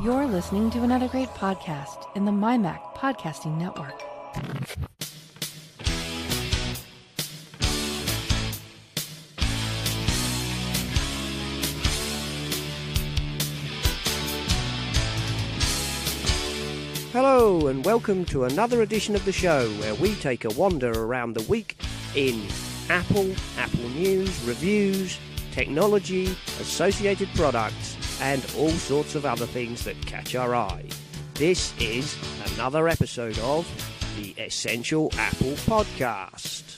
You're listening to another great podcast in the MyMac Podcasting Network. Hello and welcome to another edition of the show where we take a wander around the week in Apple, Apple News, reviews, technology, associated products, and all sorts of other things that catch our eye. This is another episode of the Essential Apple Podcast.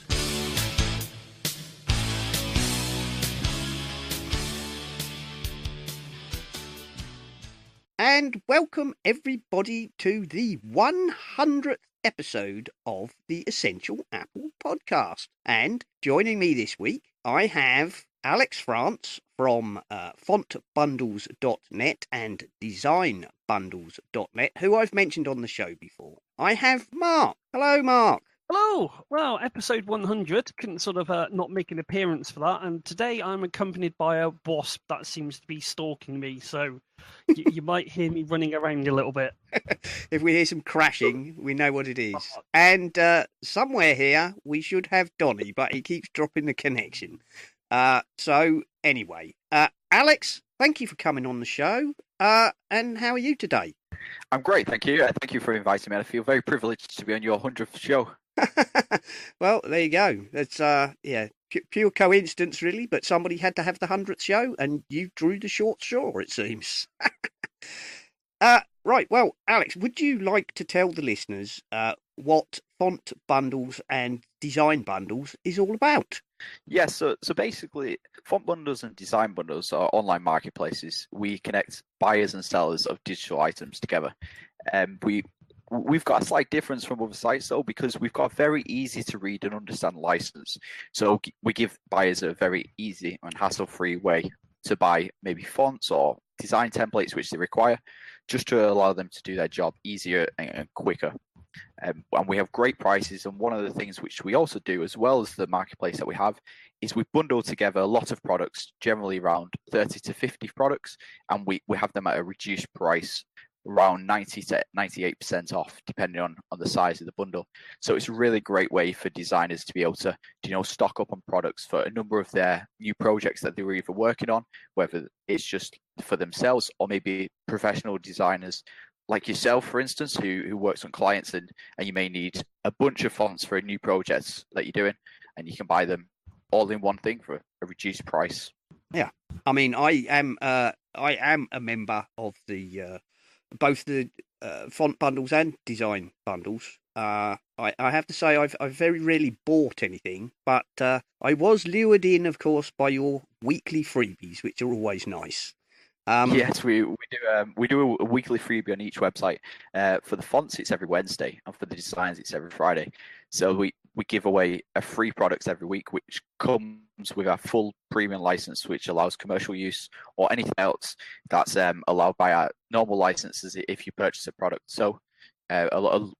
And welcome everybody to the 100th episode of the Essential Apple Podcast. And joining me this week, I have Alex France from FontBundles.net and DesignBundles.net, who I've mentioned on the show before. I have Mark. Hello, Mark. Hello! Well, episode 100, couldn't sort of not make an appearance for that, and today I'm accompanied by a wasp that seems to be stalking me, so you might hear me running around a little bit. If we hear some crashing, we know what it is. And somewhere here, we should have Donny, but he keeps dropping the connection. So, anyway, Alex, thank you for coming on the show, and how are you today? I'm great, thank you. Thank you for inviting me. I feel very privileged to be on your 100th show. Well, there you go. That's pure coincidence, really. But somebody had to have the 100th show, and you drew the short straw, it seems. Right. Well, Alex, would you like to tell the listeners what FontBundles and DesignBundles is all about? Yes. So basically, FontBundles and DesignBundles are online marketplaces. We connect buyers and sellers of digital items together. We've got a slight difference from other sites, though, because we've got a very easy to read and understand license. So we give buyers a very easy and hassle-free way to buy maybe fonts or design templates which they require, just to allow them to do their job easier and quicker. And we have great prices. And one of the things which we also do, as well as the marketplace that we have, is we bundle together a lot of products, generally around 30 to 50 products, and we have them at a reduced price, around 90 to 98% off, depending on the size of the bundle. So it's a really great way for designers to be able to, stock up on products for a number of their new projects that they were either working on, whether it's just for themselves or maybe professional designers like yourself, for instance, who works on clients, and you may need a bunch of fonts for a new project that you're doing, and you can buy them all in one thing for a reduced price. Yeah, I mean, I am a member of the both the FontBundles and DesignBundles. I have to say I've very rarely bought anything, but I was lured in, of course, by your weekly freebies, which are always nice. Yes, we do a weekly freebie on each website. For the fonts, it's every Wednesday, and for the designs, it's every Friday. So we give away a free product every week, which comes with our full premium license, which allows commercial use or anything else that's allowed by our normal licenses if you purchase a product. So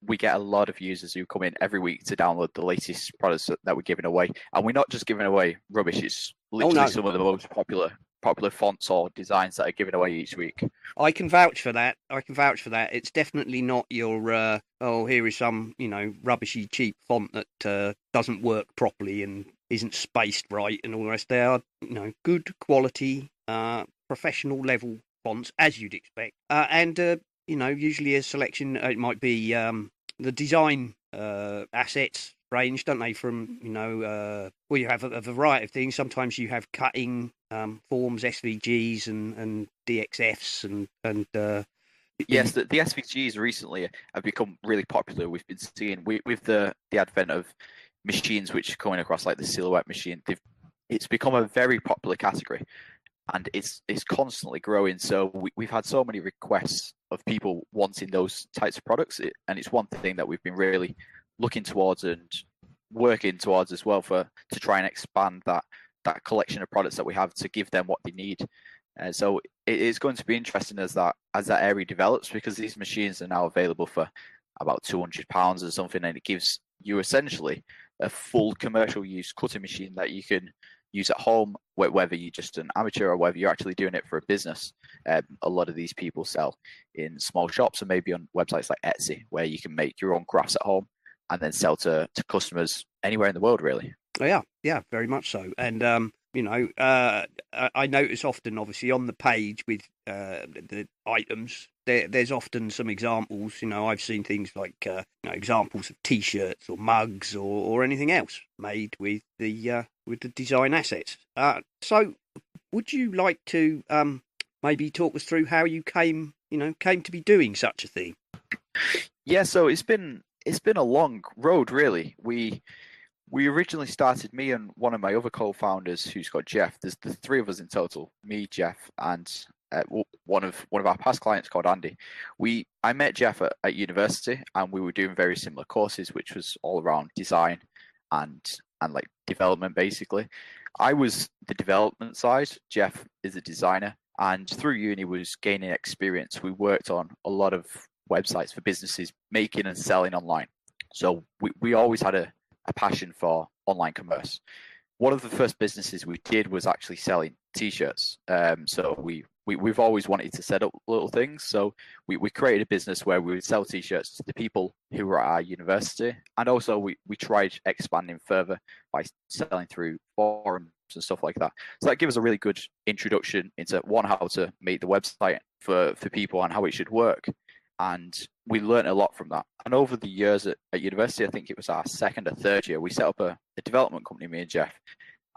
we get a lot of users who come in every week to download the latest products that we're giving away. And we're not just giving away rubbish, it's literally some of the most popular fonts or designs that are given away each week. I can vouch for that. It's definitely not your here is some rubbishy cheap font that doesn't work properly and isn't spaced right and all the rest. They are good quality, professional level fonts, as you'd expect, and usually a selection. It might be the design assets range, don't they? From you have a variety of things. Sometimes you have cutting forms, SVGs and DXFs and yes, the SVGs recently have become really popular. We've been seeing with the advent of machines which are coming across, like the Silhouette machine. It's become a very popular category, and it's constantly growing. So we've had so many requests of people wanting those types of products, and it's one thing that we've been really looking towards and working towards as well to try and expand that collection of products that we have to give them what they need. So it is going to be interesting as that area develops, because these machines are now available for about £200 or something, and it gives you essentially a full commercial use cutting machine that you can use at home, whether you're just an amateur or whether you're actually doing it for a business. A lot of these people sell in small shops or maybe on websites like Etsy, where you can make your own crafts at home and then sell to customers anywhere in the world, really. Yeah, very much so. And I notice often, obviously, on the page with the items, there's often some examples. I've seen things like examples of T-shirts or mugs or anything else made with the design assets. So, would you like to maybe talk us through how you came to be doing such a thing? Yeah, so it's been a long road, really. We originally started, me and one of my other co-founders, who's got Jeff. There's the three of us in total: me, Jeff, and one of our past clients called Andy. I met Jeff at university, and we were doing very similar courses, which was all around design and like development, basically. I was the development side. Jeff is a designer, and through uni was gaining experience. We worked on a lot of websites for businesses making and selling online. So we always had a passion for online commerce. One of the first businesses we did was actually selling T-shirts. So we've always wanted to set up little things. So we created a business where we would sell T-shirts to the people who were at our university, and also we tried expanding further by selling through forums and stuff like that. So that gave us a really good introduction into how to make the website for people and how it should work. And we learned a lot from that. And over the years at university, I think it was our second or third year, we set up a development company, me and Jeff,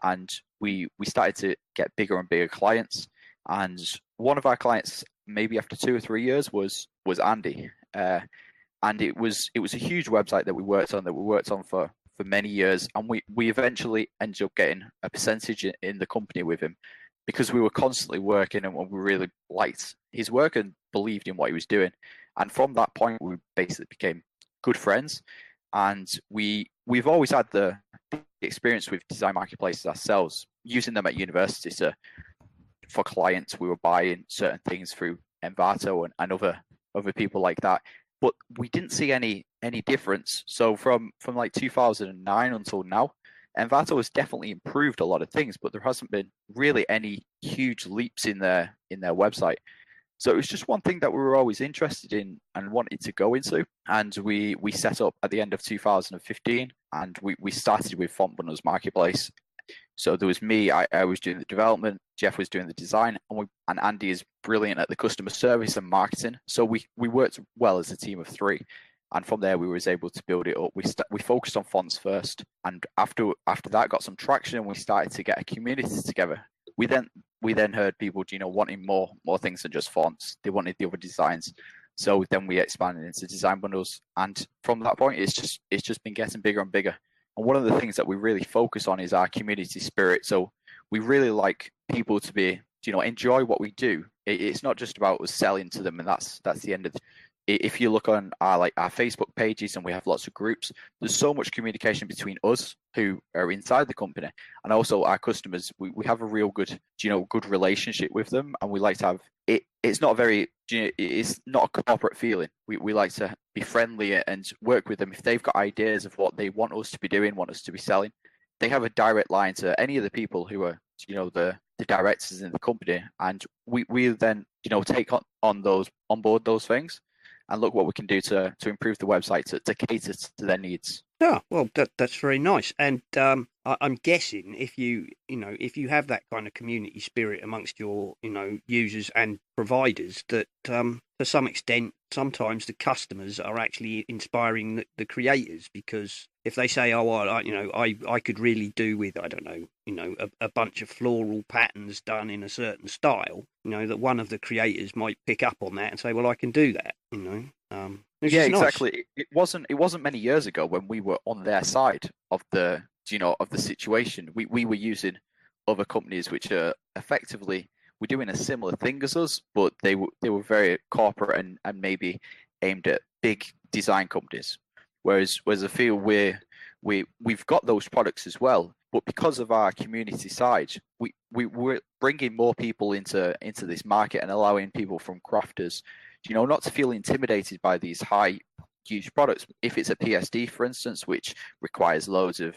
and we started to get bigger and bigger clients. And one of our clients, maybe after 2 or 3 years, was Andy. And it was a huge website that we worked on for many years. And we eventually ended up getting a percentage in the company with him, because we were constantly working and we really liked his work and believed in what he was doing. And from that point, we basically became good friends. And we've always had the experience with design marketplaces ourselves, using them at university. So for clients, we were buying certain things through Envato and other people like that. But we didn't see any difference. So from like 2009 until now, Envato has definitely improved a lot of things, but there hasn't been really any huge leaps in their website. So it was just one thing that we were always interested in and wanted to go into. And we set up at the end of 2015, and we started with FontBundles Marketplace. So there was me, I was doing the development, Jeff was doing the design, and Andy is brilliant at the customer service and marketing. So we worked well as a team of three. And from there, we was able to build it up. We focused on fonts first, and after that, got some traction, and we started to get a community together. We then heard people, wanting more things than just fonts. They wanted the other designs. So then we expanded into DesignBundles, and from that point, it's just been getting bigger and bigger. And one of the things that we really focus on is our community spirit. So we really like people to be, enjoy what we do. It's not just about us selling to them, and that's the end of it. If you look on our Facebook pages, and we have lots of groups, there's so much communication between us who are inside the company and also our customers. We have a real good, good relationship with them, and we like to have it. It's not it's not a corporate feeling. We like to be friendly and work with them. If they've got ideas of what they want us to be doing, want us to be selling, they have a direct line to any of the people who are, the directors in the company, and we then, take on board those things, and look what we can do to improve the website to cater to their needs. Yeah, well, that's very nice. And I'm guessing if you have that kind of community spirit amongst your users and providers, that to some extent sometimes the customers are actually inspiring the creators, because if they say, oh, well, I could really do with, I don't know, a bunch of floral patterns done in a certain style, that one of the creators might pick up on that and say, well, I can do that, Yeah, exactly. Nice. It wasn't many years ago when we were on their side of the situation. We were using other companies which are effectively were doing a similar thing as us, but they were very corporate and maybe aimed at big design companies. Whereas I feel we've got those products as well, but because of our community side, we're bringing more people into this market and allowing people from crafters, not to feel intimidated by these huge products. If it's a PSD, for instance, which requires loads of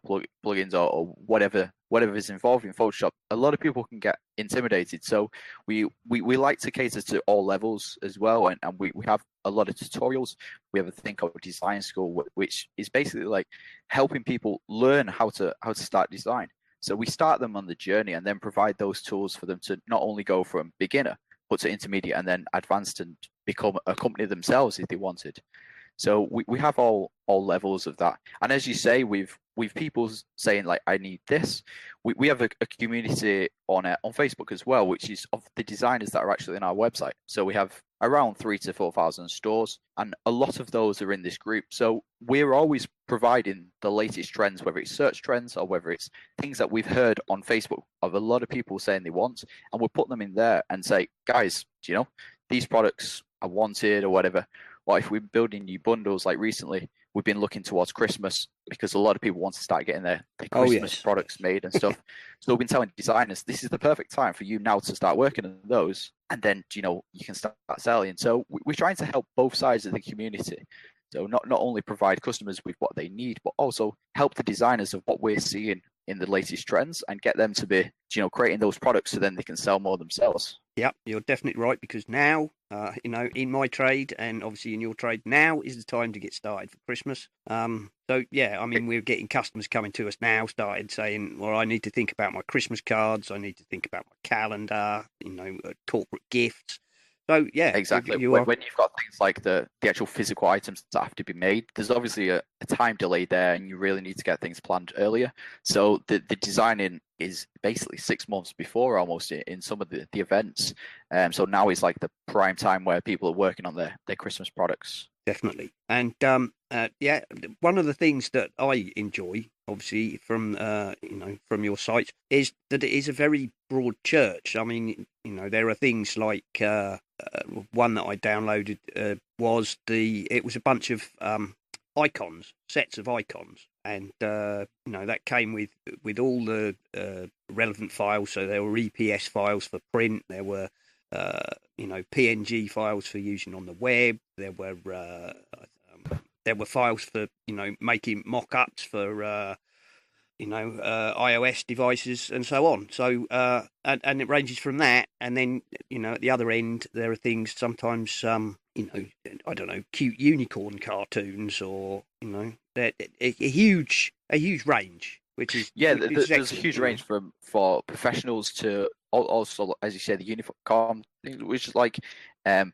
plugins or whatever is involved in Photoshop, a lot of people can get intimidated. So we like to cater to all levels as well, and we have a lot of tutorials. We have a thing called Design School, which is basically like helping people learn how to start design. So we start them on the journey and then provide those tools for them to not only go from beginner, but to intermediate and then advanced and become a company themselves if they wanted. So we have all levels of that. And as you say, we've people saying like, I need this. We have a community on Facebook as well, which is of the designers that are actually on our website. So we have around 3,000 to 4,000 stores, and a lot of those are in this group. So we're always providing the latest trends, whether it's search trends or whether it's things that we've heard on Facebook of a lot of people saying they want, and we'll put them in there and say, guys, do you know, these products are wanted or whatever. Or if we're building new bundles, like recently, we've been looking towards Christmas because a lot of people want to start getting their Christmas products made and stuff. So we've been telling designers, this is the perfect time for you now to start working on those, and then, you know, you can start selling. So we're trying to help both sides of the community. So not only provide customers with what they need, but also help the designers of what we're seeing in the latest trends and get them to be, you know, creating those products so then they can sell more themselves. Yep, you're definitely right, because now, you know, in my trade and obviously in your trade, now is the time to get started for Christmas. So, yeah, I mean, we're getting customers coming to us now, started saying, well, I need to think about my Christmas cards, I need to think about my calendar, you know, corporate gifts. So, yeah. Exactly. When you've got things like the actual physical items that have to be made, there's obviously a time delay there, and you really need to get things planned earlier. So the designing is basically 6 months before almost in some of the events. So now is like the prime time where people are working on their Christmas products. Definitely. And yeah, one of the things that I enjoy, obviously, from you know, from your site, is that it is a very broad church. I mean, you know, there are things like one that I downloaded it was a bunch of icons, sets of icons, and you know, that came with all the relevant files. So there were EPS files for print, there were you know, PNG files for using on the web, there were files for, you know, making mock-ups for you know, iOS devices and so on. So and it ranges from that, and then, you know, at the other end there are things sometimes you know, I don't know, cute unicorn cartoons, or, you know, a huge range, which is there's a huge range for professionals to also, as you said, the unicorn, which is like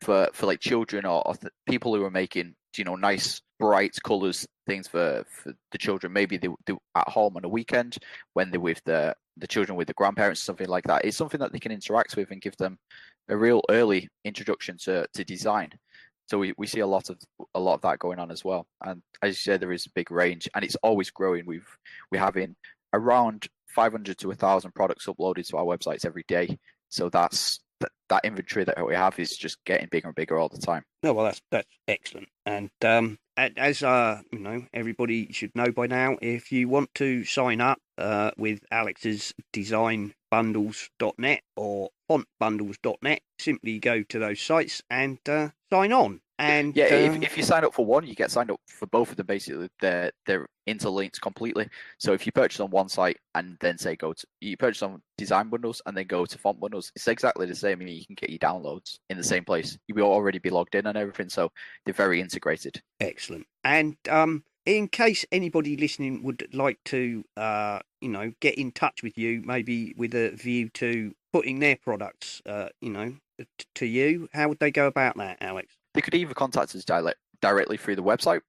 for like children or people who are making, you know, nice bright colours, things for the children. Maybe they at home on a weekend when they're with the children with the grandparents, something like that. It's something that they can interact with and give them a real early introduction to design. So we see a lot of that going on as well. And as you said, there is a big range, and it's always growing. We're having around 500 to 1,000 products uploaded to our websites every day. So that inventory that we have is just getting bigger and bigger all the time. No, well, that's excellent. And as you know, everybody should know by now, if you want to sign up with Alex's DesignBundles.net or FontBundles.net, simply go to those sites and sign on. And yeah, if you sign up for one, you get signed up for both of them. Basically, they're interlinked completely. So if you purchase on one site and then say you purchase on DesignBundles and then go to FontBundles, it's exactly the same. I mean, you can get your downloads in the same place. You will already be logged in and everything, so they're very integrated. Excellent. And in case anybody listening would like to, you know, get in touch with you, maybe with a view to putting their products, you know, to you, how would they go about that, Alex? They could either contact us directly through the website.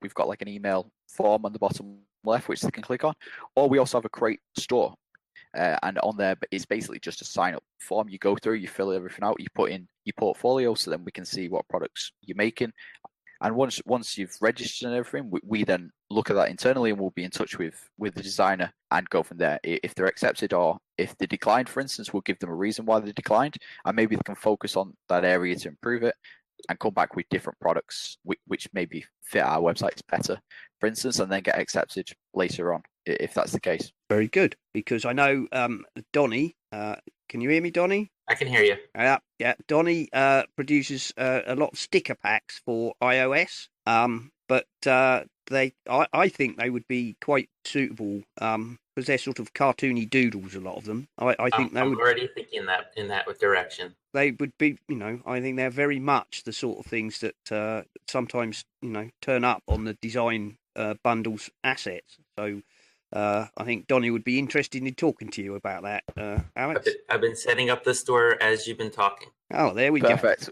We've got like an email form on the bottom left, which they can click on, or we also have a Create store. And on there is basically just a sign up form. You go through, you fill everything out, you put in your portfolio, so then we can see what products you're making. And once you've registered and everything, we then look at that internally, and we'll be in touch with the designer and go from there. If they're accepted or if they declined, for instance, we'll give them a reason why they declined, and maybe they can focus on that area to improve it and come back with different products which maybe fit our websites better, for instance, and then get accepted later on, if that's the case. Very good, because I know Donny, can you hear me, Donny? I can hear you. Yeah. Donny produces a lot of sticker packs for iOS, but I think they would be quite suitable because they're sort of cartoony doodles. A lot of them. I think I'm already thinking in that direction. They would be, I think they're very much the sort of things that sometimes, turn up on the design bundles assets. So I think Donny would be interested in talking to you about that, Alex. I've been setting up the store as you've been talking. Oh, there we go. Perfect.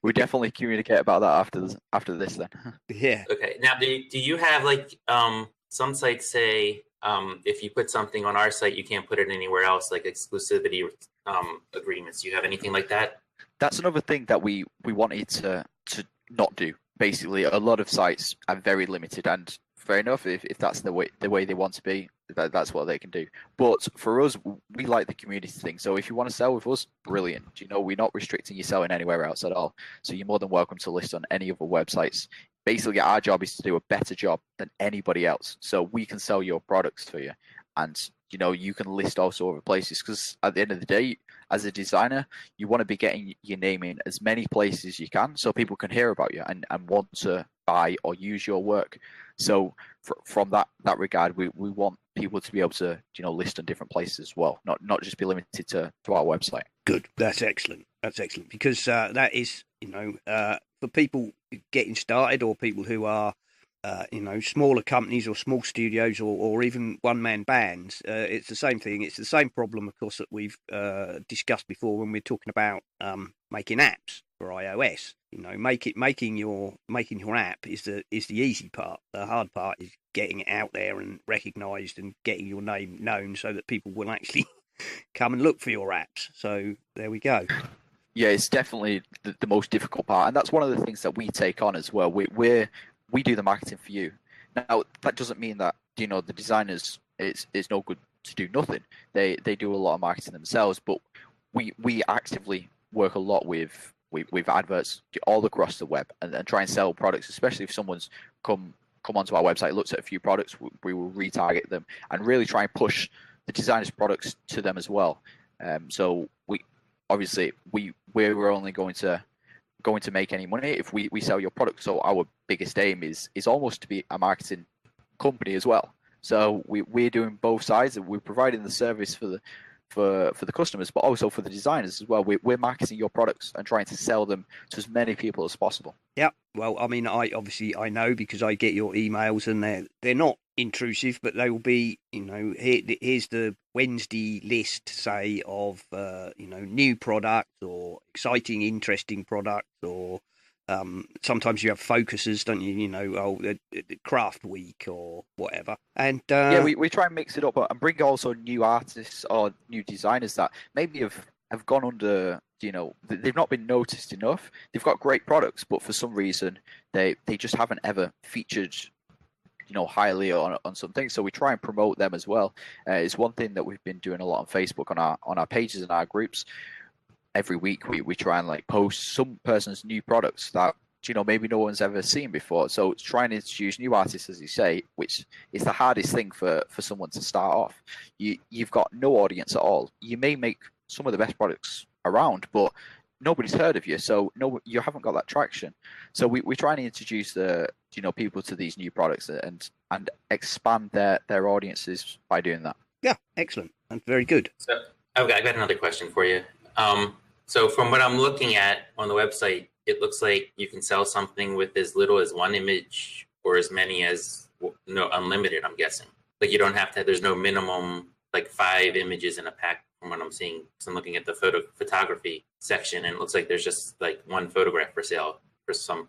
We definitely communicate about that after this then. Yeah. Okay. Now, do you have like some sites say if you put something on our site, you can't put it anywhere else, like exclusivity agreements? Do you have anything like that? That's another thing that we wanted to not do. Basically, a lot of sites are very limited, and fair enough. If that's the way they want to be, that's what they can do. But for us, we like the community thing. So if you want to sell with us, brilliant. We're not restricting you selling anywhere else at all. So you're more than welcome to list on any other websites. Basically, our job is to do a better job than anybody else. So we can sell your products for you, and you can list also other places. Because at the end of the day, as a designer, you want to be getting your name in as many places as you can, so people can hear about you and want to buy or use your work. So from that regard, we want people to be able to list on different places as well, not just be limited to our website. Good. That's excellent. Because that is for people getting started or people who are smaller companies or small studios or even one-man bands. It's the same thing. It's the same problem, of course, that we've discussed before when we're talking about making apps for iOS. Making your app is the easy part. The hard part is getting it out there and recognised and getting your name known so that people will actually come and look for your apps. So there we go. Yeah, it's definitely the most difficult part, and that's one of the things that we take on as well. We do the marketing for you. Now, that doesn't mean that the designers it's no good to do nothing. They do a lot of marketing themselves, but we actively work a lot with adverts all across the web and try and sell products, especially if someone's come onto our website, looks at a few products, we will retarget them and really try and push the designers' products to them as well. So we're only going to make any money if we sell your product. So our biggest aim is almost to be a marketing company as well. So we're doing both sides, and we're providing the service for the customers, but also for the designers as well. We're marketing your products and trying to sell them to as many people as possible. Yeah, well, I mean, I know because I get your emails, and they're not intrusive, but they will be, here's the Wednesday list, say, of new products or exciting, interesting products, or sometimes you have focuses, don't you? The craft week or whatever. And yeah, we try and mix it up and bring also new artists or new designers that maybe have gone under, they've not been noticed enough. They've got great products, but for some reason they just haven't ever featured highly on something. So we try and promote them as well. It's one thing that we've been doing a lot on Facebook on our pages and our groups. Every week we try and post some person's new products that maybe no one's ever seen before. So it's trying to introduce new artists, as you say, which is the hardest thing for someone to start off. You've got no audience at all. You may make some of the best products around, but nobody's heard of you, so you haven't got that traction. So we try and introduce the people to these new products and expand their audiences by doing that. Yeah, excellent and very good. So I've got another question for you. So from what I'm looking at on the website, it looks like you can sell something with as little as one image or as many as unlimited, I'm guessing. Like you don't have to, there's no minimum 5 images in a pack from what I'm seeing. So I'm looking at the photography section, and it looks like there's just one photograph for sale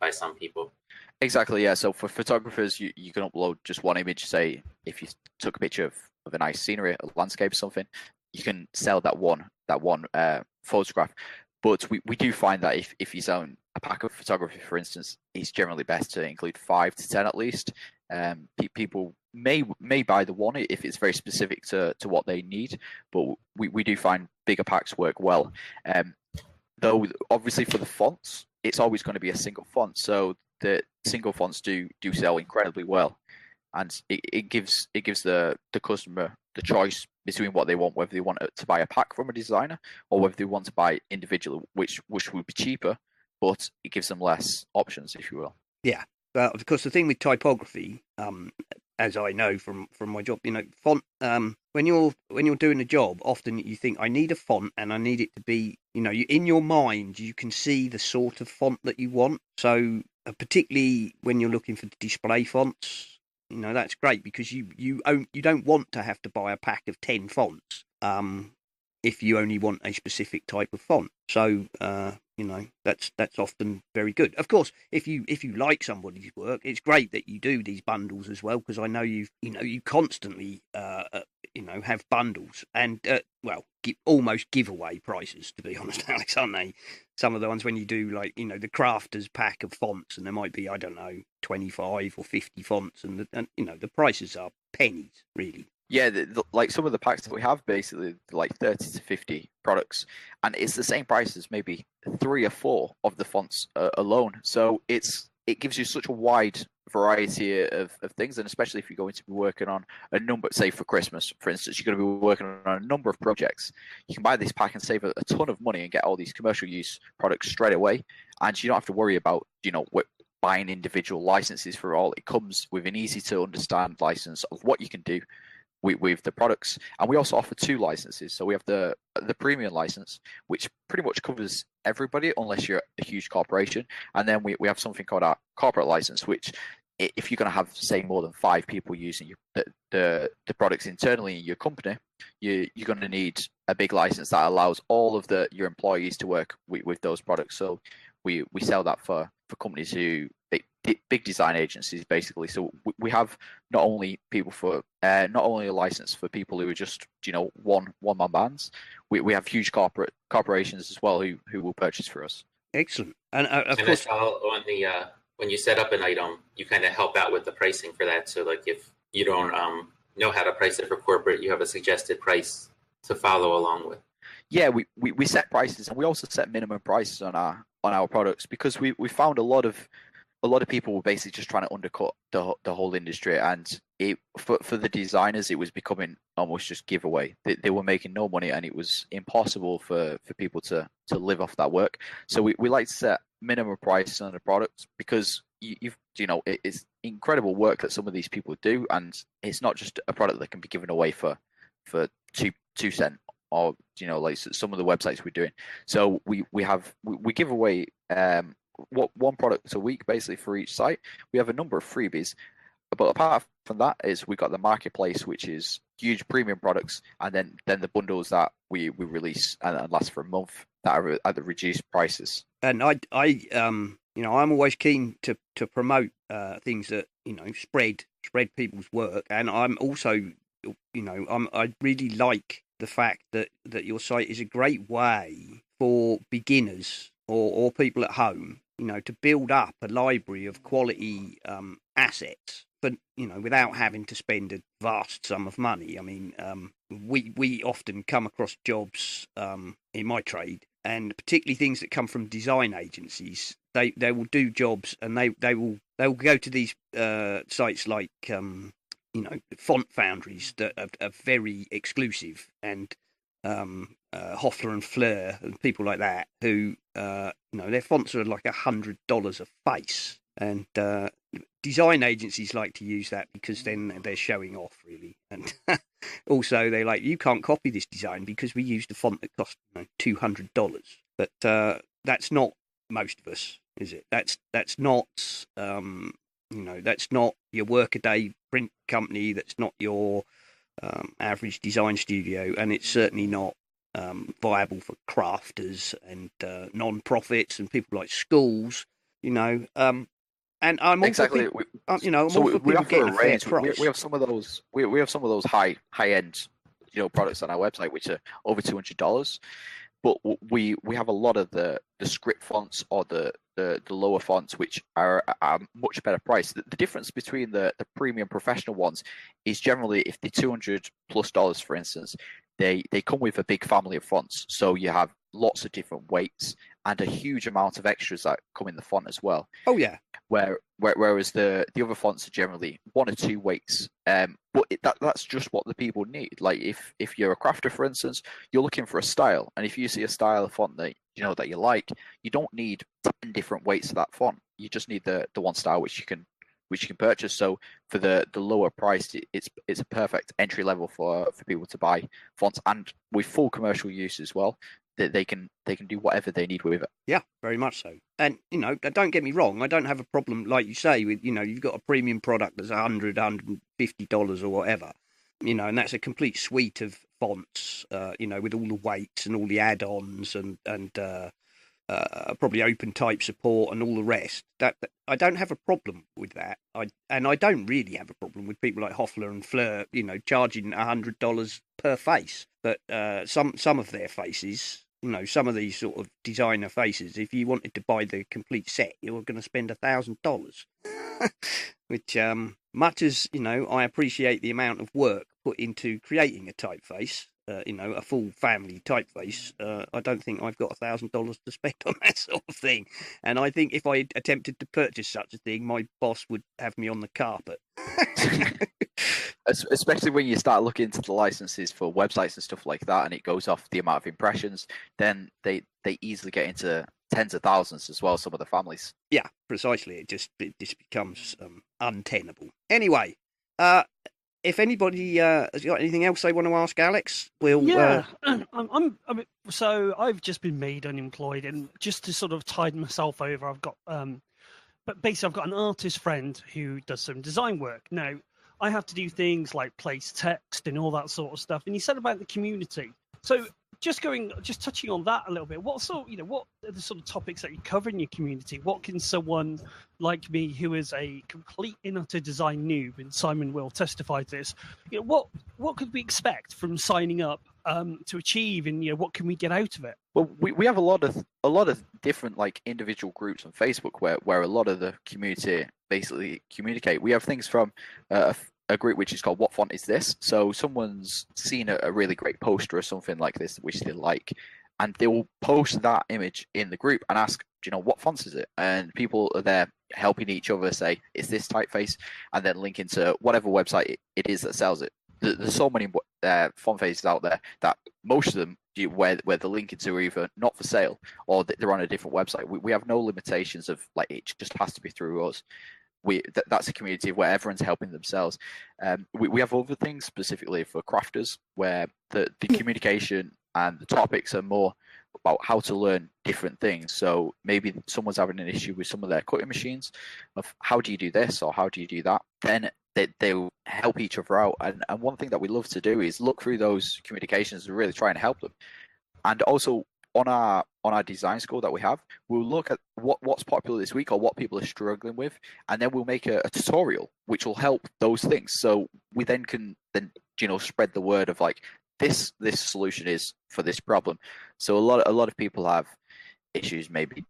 by some people. Exactly, yeah. So for photographers, you can upload just one image. Say if you took a picture of a nice scenery, a landscape or something, you can sell that one photograph. But we do find that if you're selling a pack of photography, for instance, it's generally best to include 5 to 10 at least. People may buy the one if it's very specific to what they need, but we do find bigger packs work well. Though obviously for the fonts, it's always going to be a single font, so the single fonts do sell incredibly well, and it gives the customer the choice between what they want, whether they want to buy a pack from a designer or whether they want to buy individually, which would be cheaper, but it gives them less options, if you will. Yeah, because the thing with typography, as I know from my job, font. When you're doing a job, often you think I need a font and I need it to be, in your mind you can see the sort of font that you want. So particularly when you're looking for the display fonts, that's great because you don't want to have to buy a pack of 10 fonts. If you only want a specific type of font. So, that's often very good. Of course, if you like somebody's work, it's great that you do these bundles as well, because I know you constantly, have bundles and, almost giveaway prices, to be honest, Alex, aren't they? Some of the ones when you do the crafters pack of fonts, and there might be, 25 or 50 fonts, and the prices are pennies, really. Yeah, like some of the packs that we have, basically like 30 to 50 products, and it's the same price as maybe 3 or 4 of the fonts alone. So it gives you such a wide variety of things, and especially if you're going to be working on a number, say for Christmas, for instance, you're going to be working on a number of projects. You can buy this pack and save a ton of money and get all these commercial use products straight away, and you don't have to worry about buying individual licenses for all. It comes with an easy to understand license of what you can do with the products. And we also offer 2 licenses. So we have the premium license, which pretty much covers everybody unless you're a huge corporation, and then we have something called our corporate license, which if you're going to have, say, more than 5 people using the products internally in your company, you're going to need a big license that allows all of your employees to work with those products. So we sell that for companies who big design agencies, basically. So we have not only a license for people who are just one-man bands. We have huge corporations as well who will purchase for us. Excellent. And of course, I saw on the when you set up an item, you kind of help out with the pricing for that. So like if you don't know how to price it for corporate, you have a suggested price to follow along with. Yeah, we set prices, and we also set minimum prices on our products, because we found a lot of people were basically just trying to undercut the whole industry, and for the designers it was becoming almost just giveaway. They were making no money, and it was impossible for people to live off that work. So we like to set minimum prices on the products, because it's incredible work that some of these people do, and it's not just a product that can be given away for 2 cents. Or like some of the websites we're doing. So we give away one product a week basically for each site. We have a number of freebies, but apart from that is we've got the marketplace, which is huge premium products, and then the bundles that we release and last for a month that are at the reduced prices. And I'm always keen to promote things that spread people's work, and I'm also I really like the fact that your site is a great way for beginners or people at home, to build up a library of quality assets, but without having to spend a vast sum of money. I mean, we often come across jobs in my trade, and particularly things that come from design agencies. They will do jobs, and they will go to these sites like font foundries that are very exclusive, and Hoffler and Fleur and people like that who their fonts are like $100 a face, and design agencies like to use that because then they're showing off, really. And also they're like, you can't copy this design because we used a font that cost $200. But that's not most of us, is it? That's not that's not your workaday print company. That's not your average design studio, and it's certainly not viable for crafters and non-profits and people like schools. And I'm exactly. Also we offer a range. We have some of those. We have some of those high end products on our website which are over $200. But we have a lot of the script fonts or the lower fonts which are much better priced. The difference between the premium professional ones is generally if they're $200+, for instance, they come with a big family of fonts. So you have lots of different weights and a huge amount of extras that come in the font as well. Oh yeah. Whereas the other fonts are generally 1 or 2 weights, but that's just what the people need. Like if you're a crafter, for instance, you're looking for a style, and if you see a style of font that that you like, you don't need 10 different weights of that font. You just need the one style which you can purchase. So for the lower price, it's a perfect entry level for people to buy fonts, and with full commercial use as well. That they can do whatever they need with it. Yeah, very much so. And don't get me wrong, I don't have a problem, like you say, with you've got a premium product that's $150 or whatever, and that's a complete suite of fonts, with all the weights and all the add-ons and probably open type support and all the rest. That I don't have a problem with that. I don't really have a problem with people like Hoffler and Fleur, charging $100 per face. But some of their faces, some of these sort of designer faces, if you wanted to buy the complete set, you were going to spend $1,000. Which, much as I appreciate the amount of work put into creating a typeface, a full family typeface, I don't think I've got $1,000 to spend on that sort of thing. And I think if I attempted to purchase such a thing, my boss would have me on the carpet. Especially when you start looking into the licenses for websites and stuff like that, and it goes off the amount of impressions, then they easily get into tens of thousands as well, some of the families. Yeah, precisely. It just becomes untenable. Anyway, if anybody has got anything else they want to ask Alex, we'll... Yeah, so I've just been made unemployed, and just to sort of tide myself over, I've got... but basically, I've got an artist friend who does some design work. Now, I have to do things like place text and all that sort of stuff. And he said about the community. So just touching on that a little bit, what are the sort of topics that you cover in your community? What can someone like me, who is a complete and utter design noob, and Simon will testify to this, what could we expect from signing up to achieve, and what can we get out of it? Well, we have a lot of different like individual groups on Facebook where a lot of the community basically communicate. We have things from a group which is called What Font Is This? So someone's seen a really great poster or something like this which they like, and they will post that image in the group and ask, what fonts is it? And people are there helping each other say, it's this typeface, and then linking to whatever website it is that sells it. There's so many font faces out there that most of them where the link into are either not for sale or they're on a different website. We have no limitations of like it just has to be through us. That's a community where everyone's helping themselves. We have other things specifically for crafters where the communication and the topics are more about how to learn different things. So maybe someone's having an issue with some of their cutting machines of how do you do this or how do you do that? Then they'll help each other out. And one thing that we love to do is look through those communications and really try and help them. And also on our design school that we have, we'll look at what's popular this week or what people are struggling with, and then we'll make a tutorial which will help those things. So we then can spread the word of like this solution is for this problem. So a lot of people have issues. Maybe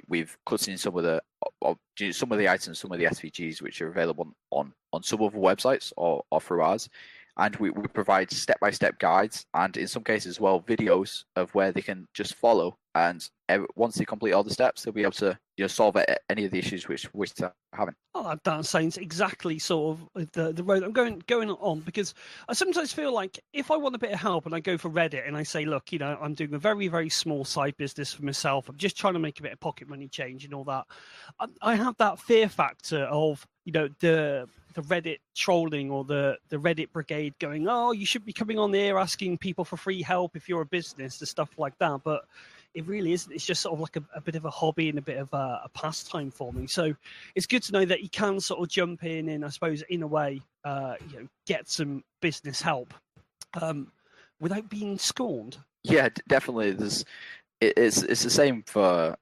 we've cut in some of the items, some of the SVGs which are available on some other websites or through ours. And we provide step-by-step guides and in some cases as well videos of where they can just follow, and once they complete all the steps they'll be able to solve any of the issues which they're having. Oh, that sounds exactly sort of the road I'm going on, because I sometimes feel like if I want a bit of help and I go for Reddit and I say, look, I'm doing a very, very small side business for myself, I'm just trying to make a bit of pocket money change and all that, I have that fear factor of the Reddit trolling or the Reddit brigade going, oh, you should be coming on there asking people for free help if you're a business and stuff like that. But it really isn't. It's just sort of like a bit of a hobby and a bit of a pastime for me. So it's good to know that you can sort of jump in and I suppose in a way, get some business help without being scorned. Yeah, definitely. It's the same for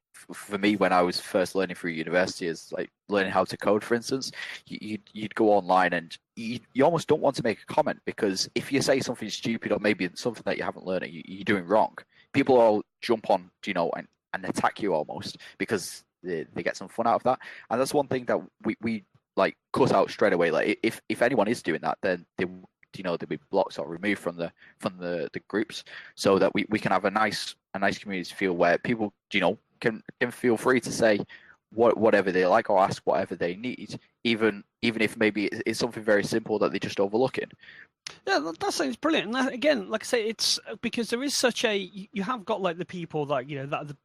me when I was first learning through university, is like learning how to code, for instance. You'd go online and you almost don't want to make a comment, because if you say something stupid or maybe something that you haven't learned, you're doing wrong, people all jump on, and attack you almost because they get some fun out of that. And that's one thing that we like cut out straight away. Like if anyone is doing that, then they'll be blocked or removed from the groups, so that we can have a nice a nice community feel where people, can feel free to say whatever they like or ask whatever they need, even if maybe it's something very simple that they're just overlooking. Yeah, that sounds brilliant. And that, again, like I say, it's because there is such a, you have got like the people that,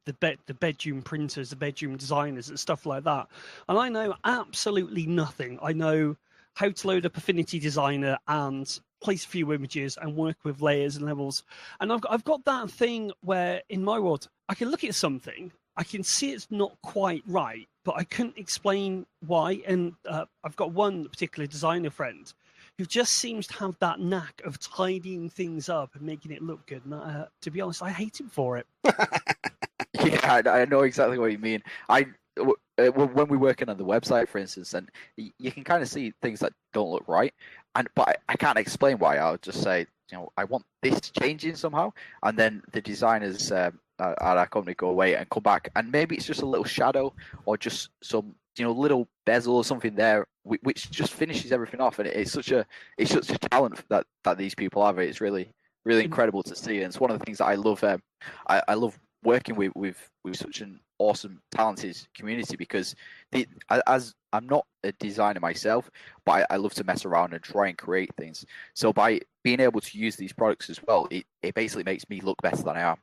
that the bedroom printers, the bedroom designers and stuff like that. And I know absolutely nothing. I know how to load up Affinity Designer and place a few images and work with layers and levels. And I've got that thing where in my world, I can look at something, I can see it's not quite right, but I couldn't explain why. And I've got one particular designer friend who just seems to have that knack of tidying things up and making it look good. And to be honest, I hate him for it. Yeah, I know exactly what you mean. When we're working on the website, for instance, and you can kind of see things that don't look right, but I can't explain why. I'll just say, I want this changing somehow, and then the designers at our company go away and come back, and maybe it's just a little shadow or just some little bezel or something there, which just finishes everything off, and it's such a talent that these people have. It's really incredible to see, and it's one of the things that I love. I love working with such an awesome, talented community, because as I'm not a designer myself, but I love to mess around and try and create things. So by being able to use these products as well, it basically makes me look better than I am.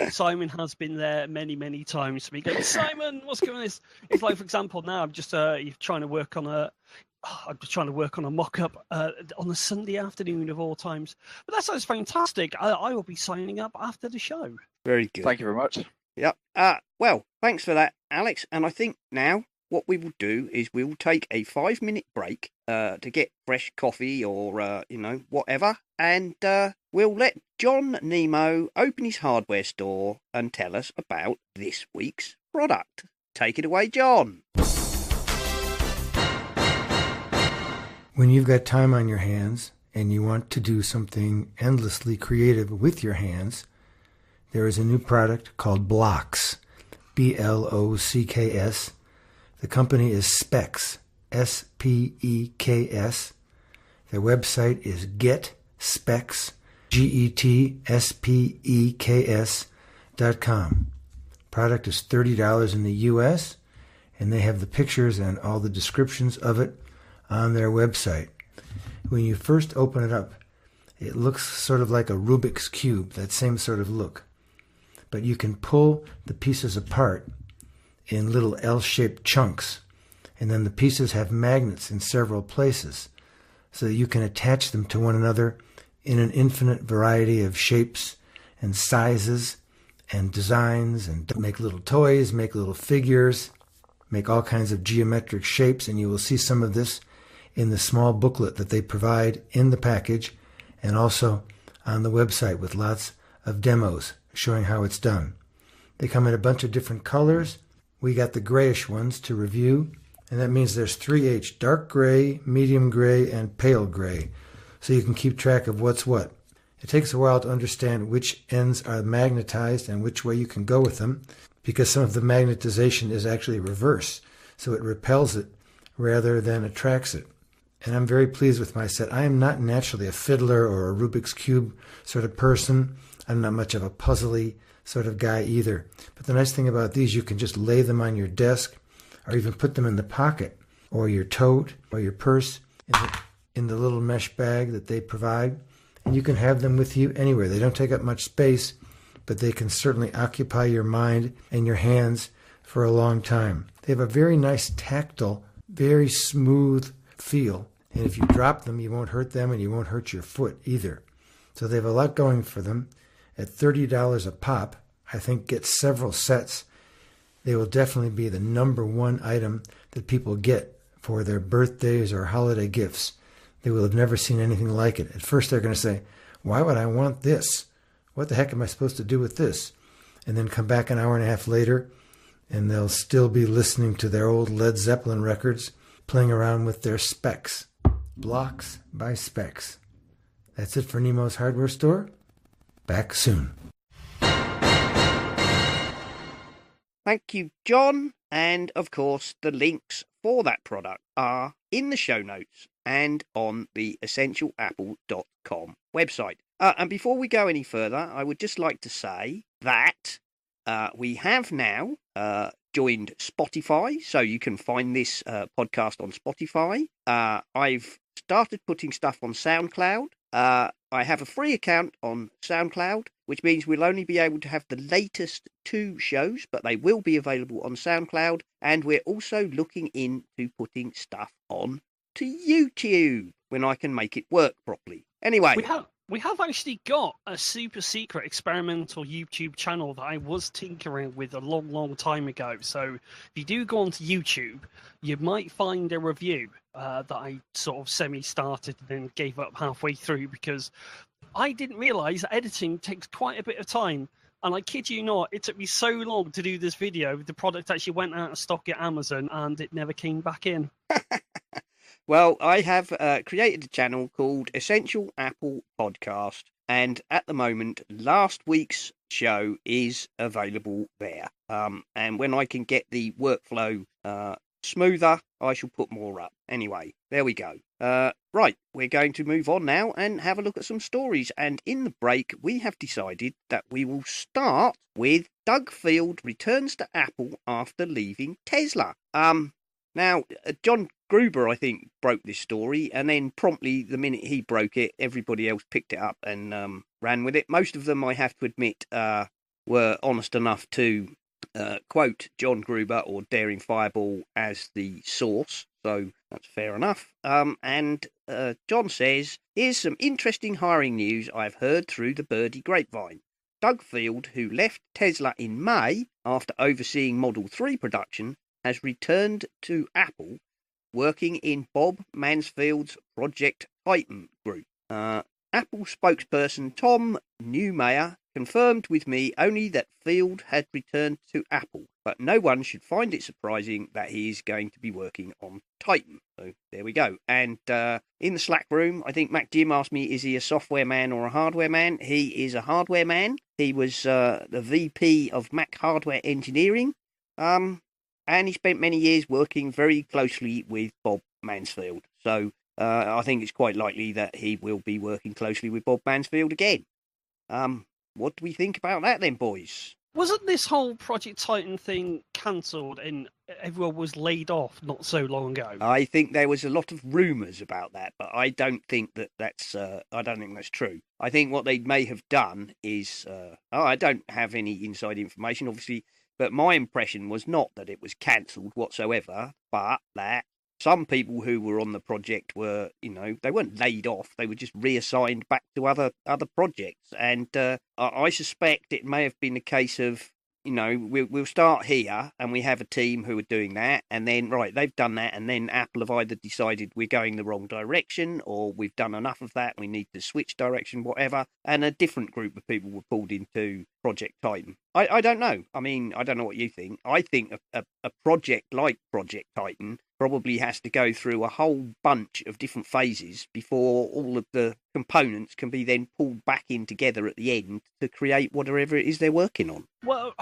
Simon has been there many times for me. Going, Simon, what's going on? It's like, for example, now I'm just trying to work on a mock-up on a Sunday afternoon of all times. But that sounds fantastic. I will be signing up after the show. Very good. Thank you very much. Yep. Well, thanks for that, Alex. And I think now what we will do is we will take a 5-minute break to get fresh coffee or, whatever. And we'll let John Nemo open his hardware store and tell us about this week's product. Take it away, John. When you've got time on your hands and you want to do something endlessly creative with your hands, there is a new product called Blocks, Blocks. The company is Specs, Speeks. Their website is GetSpecs, GetSpecs.com. Product is $30 in the U.S., and they have the pictures and all the descriptions of it on their website. When you first open it up, it looks sort of like a Rubik's Cube, that same sort of look. But you can pull the pieces apart in little L-shaped chunks, and then the pieces have magnets in several places, so that you can attach them to one another in an infinite variety of shapes and sizes and designs, and make little toys, make little figures, make all kinds of geometric shapes. And you will see some of this in the small booklet that they provide in the package, and also on the website with lots of demos showing how it's done. They come in a bunch of different colors. We got the grayish ones to review, and that means there's 3H, dark gray, medium gray, and pale gray, so you can keep track of what's what. It takes a while to understand which ends are magnetized and which way you can go with them, because some of the magnetization is actually reverse, so it repels it rather than attracts it. And I'm very pleased with my set. I am not naturally a fiddler or a Rubik's Cube sort of person. I'm not much of a puzzly sort of guy either. But the nice thing about these, you can just lay them on your desk, or even put them in the pocket, or your tote, or your purse, in the little mesh bag that they provide. And you can have them with you anywhere. They don't take up much space, but they can certainly occupy your mind and your hands for a long time. They have a very nice tactile, very smooth feel. And if you drop them, you won't hurt them, and you won't hurt your foot either. So they have a lot going for them. At $30 a pop, I think get several sets. They will definitely be the #1 item that people get for their birthdays or holiday gifts. They will have never seen anything like it. At first they're going to say, why would I want this? What the heck am I supposed to do with this? And then come back an hour and a half later, and they'll still be listening to their old Led Zeppelin records, playing around with their Specs. Blocks by Specs. That's it for Nemo's Hardware Store. Back soon. Thank you, John. And of course, the links for that product are in the show notes and on the essentialapple.com website. And before we go any further, I would just like to say that we have now joined Spotify, so you can find this podcast on Spotify. I've started putting stuff on SoundCloud. I have a free account on SoundCloud, which means we'll only be able to have the latest 2 shows, but they will be available on SoundCloud. And we're also looking into putting stuff on to YouTube when I can make it work properly. Anyway. We have actually got a super secret experimental YouTube channel that I was tinkering with a long time ago. So if you do go onto YouTube, you might find a review that I sort of semi-started and then gave up halfway through because I didn't realise that editing takes quite a bit of time. And I kid you not, it took me so long to do this video. The product actually went out of stock at Amazon and it never came back in. Well, I have created a channel called Essential Apple Podcast, and at the moment, last week's show is available there. And when I can get the workflow smoother, I shall put more up. Anyway, there we go. Right, we're going to move on now and have a look at some stories. And in the break, we have decided that we will start with Doug Field returns to Apple after leaving Tesla. Now, John Gruber, I think, broke this story, and then promptly, the minute he broke it, everybody else picked it up and ran with it. Most of them, I have to admit, were honest enough to quote John Gruber or Daring Fireball as the source, so that's fair enough. And John says, here's some interesting hiring news I've heard through the birdie grapevine. Doug Field, who left Tesla in May after overseeing Model 3 production, has returned to Apple, working in Bob Mansfield's Project Titan group. Apple spokesperson Tom Newmeyer confirmed with me only that Field had returned to Apple, but no one should find it surprising that he is going to be working on Titan. So there we go. And in the Slack room, I think Mac Jim asked me, is he a software man or a hardware man? He is a hardware man. He was the VP of Mac Hardware Engineering. And he spent many years working very closely with Bob Mansfield. So I think it's quite likely that he will be working closely with Bob Mansfield again. What do we think about that then, boys? Wasn't this whole Project Titan thing cancelled and everyone was laid off not so long ago? I think there was a lot of rumours about that, but I don't think that's true. I think what they may have done is, I don't have any inside information, obviously, but my impression was not that it was cancelled whatsoever, but that some people who were on the project were, they weren't laid off. They were just reassigned back to other projects. And I suspect it may have been a case of, we'll start here and we have a team who are doing that. And then, right, they've done that. And then Apple have either decided we're going the wrong direction or we've done enough of that. We need to switch direction, whatever. And a different group of people were pulled into Project Titan. I don't know. I mean, I don't know what you think. I think a project like Project Titan probably has to go through a whole bunch of different phases before all of the components can be then pulled back in together at the end to create whatever it is they're working on. Well,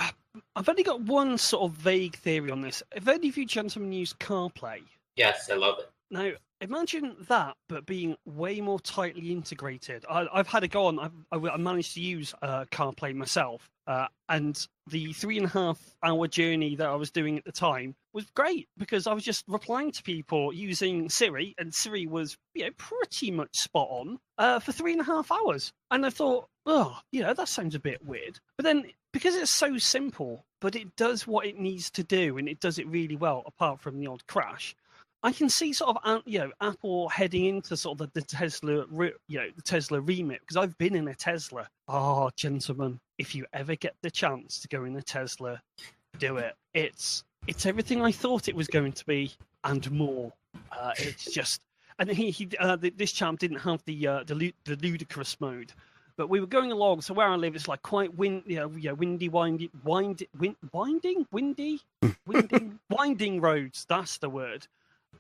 I've only got one sort of vague theory on this. Have any of you gentlemen used CarPlay? Yes, I love it. Now, imagine that, but being way more tightly integrated. I've had a go on. I managed to use CarPlay myself, and the 3.5-hour journey that I was doing at the time was great because I was just replying to people using Siri, and Siri was pretty much spot on for 3.5 hours. And I thought, that sounds a bit weird. But then, because it's so simple, but it does what it needs to do, and it does it really well, apart from the odd crash. I can see sort of, Apple heading into sort of the Tesla, the Tesla remit, because I've been in a Tesla. Oh, gentlemen, if you ever get the chance to go in a Tesla, do it. It's everything I thought it was going to be and more. It's just, and this chap didn't have the ludicrous mode. But we were going along, so where I live, it's like quite windy, winding roads. That's the word.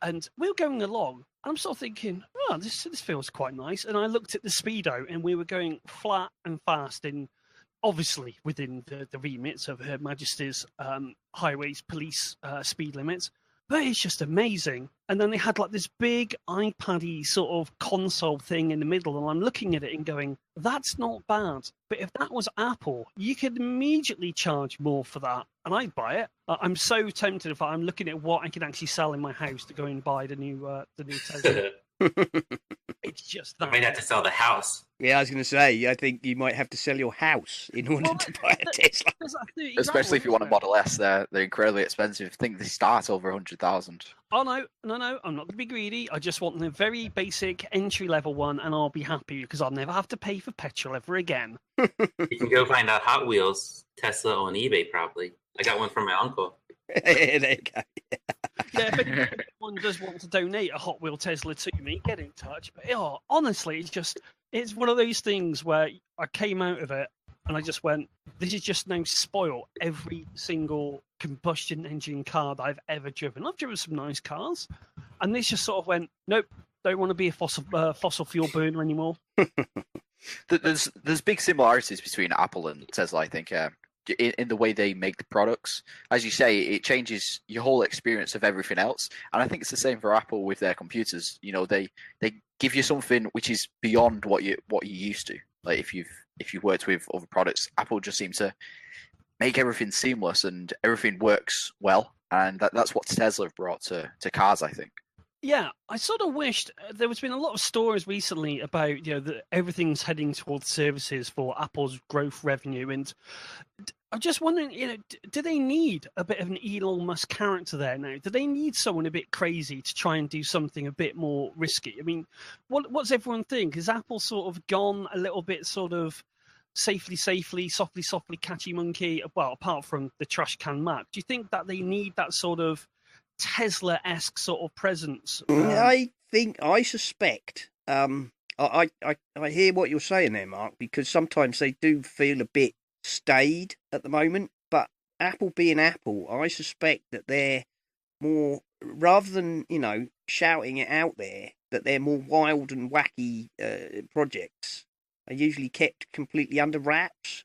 And we were going along, and I'm sort of thinking, this feels quite nice. And I looked at the speedo, and we were going flat and fast, in obviously within the remits of Her Majesty's highways police speed limits. But it's just amazing. And then they had like this big iPad-y sort of console thing in the middle, and I'm looking at it and going, that's not bad. But if that was Apple, you could immediately charge more for that, and I'd buy it. I'm so tempted if I'm looking at what I can actually sell in my house to go and buy the new Tesla. It's just that. You might have to sell the house. Yeah, I was going to say, I think you might have to sell your house in order to buy a Tesla. Especially if you want a Model S, they're incredibly expensive. I think they start over 100,000. Oh no! I'm not going to be greedy. I just want the very basic entry-level one, and I'll be happy because I'll never have to pay for petrol ever again. You can go find out Hot Wheels Tesla on eBay, probably. I got one from my uncle. There you go. Yeah, if anyone does want to donate a Hot Wheel Tesla to me, get in touch. But honestly, it's one of those things where I came out of it and I just went, this is just now spoil every single combustion engine car that I've ever driven. I've driven some nice cars, and this just sort of went, nope, don't want to be a fossil fuel burner anymore. There's big similarities between Apple and Tesla, I think. In the way they make the products. As you say, it changes your whole experience of everything else. And I think it's the same for Apple with their computers. You know, they give you something which is beyond what you used to. Like if you've worked with other products, Apple just seems to make everything seamless and everything works well. And that's what Tesla have brought to cars, I think. Yeah, I sort of wished there has been a lot of stories recently about that everything's heading towards services for Apple's growth revenue, and I'm just wondering, do they need a bit of an Elon Musk character there now? Do they need someone a bit crazy to try and do something a bit more risky? I mean, what's everyone think? Has Apple sort of gone a little bit sort of safely, softly, catchy monkey? Well, apart from the trash can Mac, do you think that they need that sort of Tesla-esque sort of presence? I suspect. I hear what you're saying there, Mark, because sometimes they do feel a bit staid at the moment. But Apple being Apple, I suspect that they're more, rather than shouting it out there, that they're more wild and wacky projects are usually kept completely under wraps.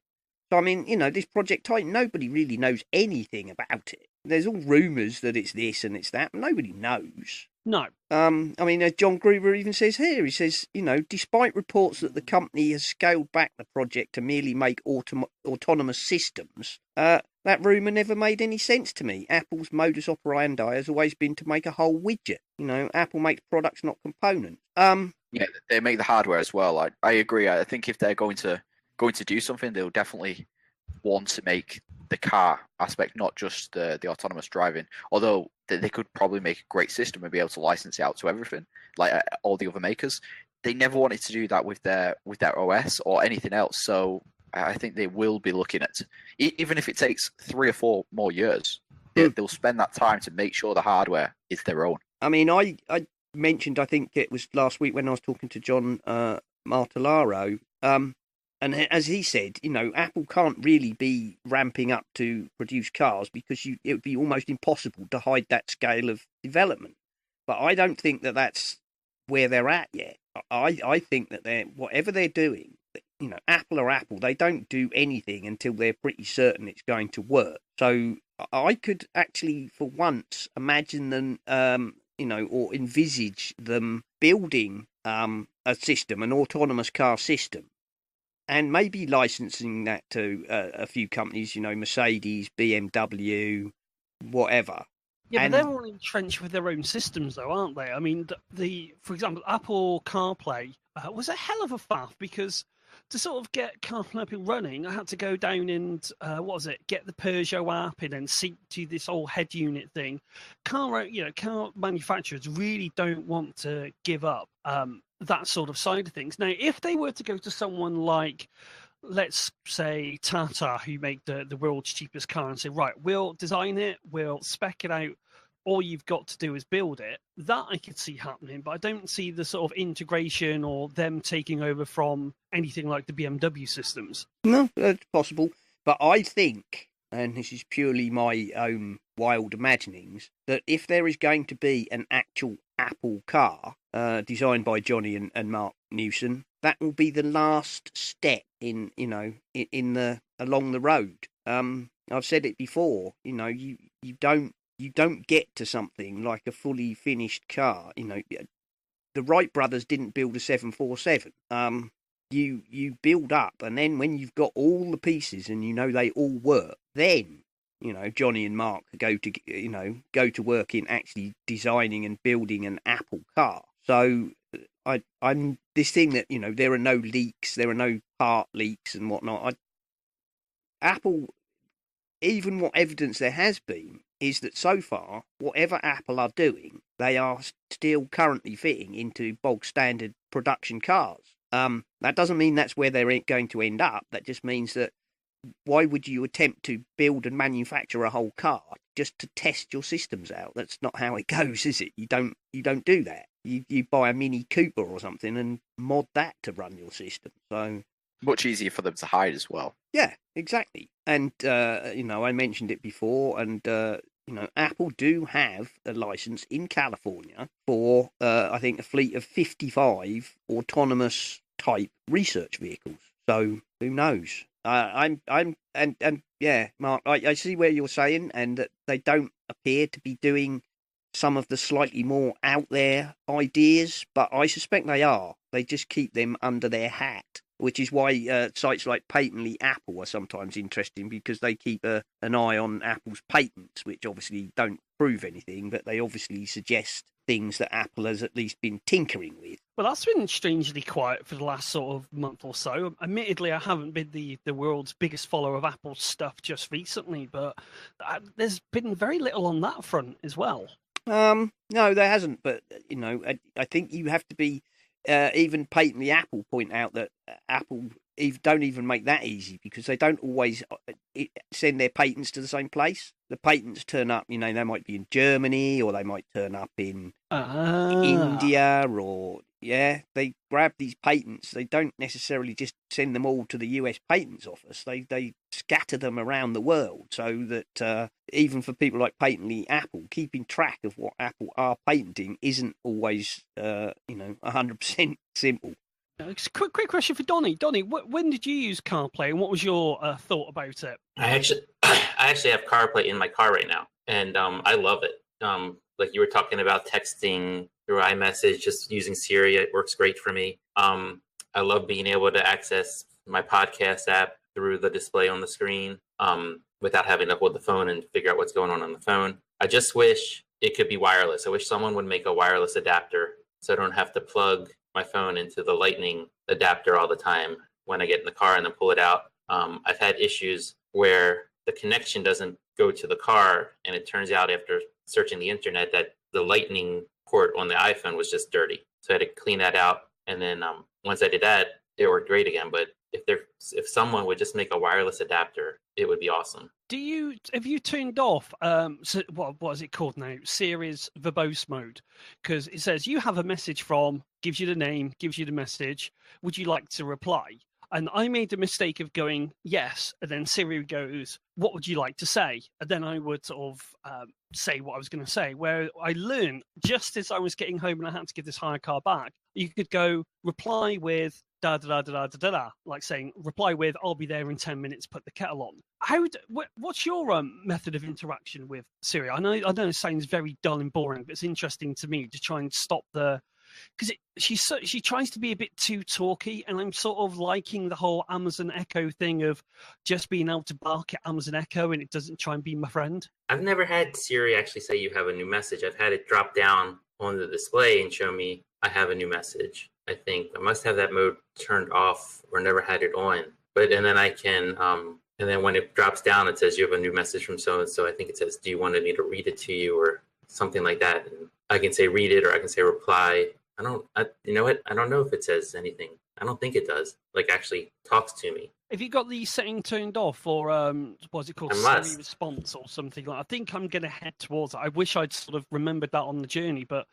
So I mean, this Project Titan, nobody really knows anything about it. There's all rumours that it's this and it's that, but nobody knows. No. I mean, as John Gruber even says here, he says, despite reports that the company has scaled back the project to merely make autonomous systems, that rumour never made any sense to me. Apple's modus operandi has always been to make a whole widget. Apple makes products, not components. Yeah, they make the hardware as well. I agree. I think if they're going to do something, they'll definitely want to make the car aspect, not just the autonomous driving. Although they could probably make a great system and be able to license it out to everything, like all the other makers. They never wanted to do that with their OS or anything else. So I think they will be looking at, even if it takes 3 or 4 more years, they'll spend that time to make sure the hardware is their own. I mean, I mentioned, I think it was last week when I was talking to John Martellaro, and as he said, Apple can't really be ramping up to produce cars because it would be almost impossible to hide that scale of development. But I don't think that that's where they're at yet. I think that whatever they're doing, Apple are Apple. They don't do anything until they're pretty certain it's going to work. So I could actually, for once, imagine them, or envisage them building a system, an autonomous car system, and maybe licensing that to a few companies, Mercedes, BMW, whatever. Yeah, but they're all entrenched with their own systems, though, aren't they? I mean, for example, Apple CarPlay was a hell of a faff because to sort of get CarPlay up and running, I had to go down and, get the Peugeot app and then sync to this whole head unit thing. Car manufacturers really don't want to give up that sort of side of things. Now, if they were to go to someone like, let's say, Tata, who make the world's cheapest car, and say, right, we'll design it, we'll spec it out, all you've got to do is build it, that I could see happening, but I don't see the sort of integration or them taking over from anything like the BMW systems. No, that's possible. But I think, and this is purely my own wild imaginings, that if there is going to be an actual Apple car designed by Johnny and Mark Newson, that will be the last step in along the road. I've said it before. You don't get to something like a fully finished car. The Wright brothers didn't build a 747. you build up, and then when you've got all the pieces and you know they all work, then Johnny and Mark go to work in actually designing and building an Apple car. So I'm this thing that there are no leaks, there are no part leaks and whatnot. Apple, even what evidence there has been, is that so far, whatever Apple are doing, they are still currently fitting into bog standard production cars. That doesn't mean that's where they're going to end up. That just means that why would you attempt to build and manufacture a whole car just to test your systems out? That's not how it goes, is it? You don't do that. You buy a Mini Cooper or something and mod that to run your system. So much easier for them to hide as well. Yeah, exactly. And I mentioned it before, and Apple do have a license in California for I think a fleet of 55 autonomous type research vehicles. So who knows? Mark, I see where you're saying, and that they don't appear to be doing some of the slightly more out there ideas, but I suspect they are. They just keep them under their hat, which is why sites like Patently Apple are sometimes interesting, because they keep an eye on Apple's patents, which obviously don't prove anything, but they obviously suggest things that Apple has at least been tinkering with. Well, that's been strangely quiet for the last sort of month or so. Admittedly, I haven't been the world's biggest follower of Apple stuff just recently, but there's been very little on that front as well. No, there hasn't, but I think you have to be even Patently Apple point out that Apple don't even make that easy, because they don't always send their patents to the same place. The patents turn up, they might be in Germany, or they might turn up in India, or they grab these patents. They don't necessarily just send them all to the US Patents Office. They scatter them around the world, so that even for people like Patently Apple, keeping track of what Apple are patenting isn't always 100% simple. Quick question for Donny. Donny, when did you use CarPlay, and what was your thought about it? I actually have CarPlay in my car right now, and I love it. Like you were talking about texting through iMessage, just using Siri, it works great for me. I love being able to access my podcast app through the display on the screen without having to hold the phone and figure out what's going on the phone. I just wish it could be wireless. I wish someone would make a wireless adapter so I don't have to plug my phone into the lightning adapter all the time when I get in the car and then pull it out. I've had issues where the connection doesn't go to the car, and it turns out after searching the internet that the lightning port on the iPhone was just dirty. So I had to clean that out, and then once I did that, it worked great again. But if someone would just make a wireless adapter, it would be awesome. Have you turned off what is it called now? Siri's verbose mode, because it says you have a message from, gives you the name, gives you the message. Would you like to reply? And I made the mistake of going yes, and then Siri goes, "What would you like to say?" And then I would sort of say what I was going to say. Where I learned just as I was getting home and I had to give this hire car back, you could go reply with da da da da da da da, like saying reply with "I'll be there in 10 minutes. Put the kettle on." What's your method of interaction with Siri? I know it sounds very dull and boring, but it's interesting to me to try and stop because she tries to be a bit too talky, and I'm sort of liking the whole Amazon Echo thing of just being able to bark at Amazon Echo and it doesn't try and be my friend. I've never had Siri actually say you have a new message. I've had it drop down on the display and show me I have a new message. I think I must have that mode turned off or never had it on. And then I can, and then when it drops down, it says you have a new message from so-and-so. I think it says, do you want me to read it to you or something like that? And I can say read it, or I can say reply. You know what? I don't know if it says anything. I don't think it does. Like actually talks to me. Have you got the setting turned off, or what's it called, Siri response or something like? I think I'm going to head towards it. I wish I'd sort of remembered that on the journey, but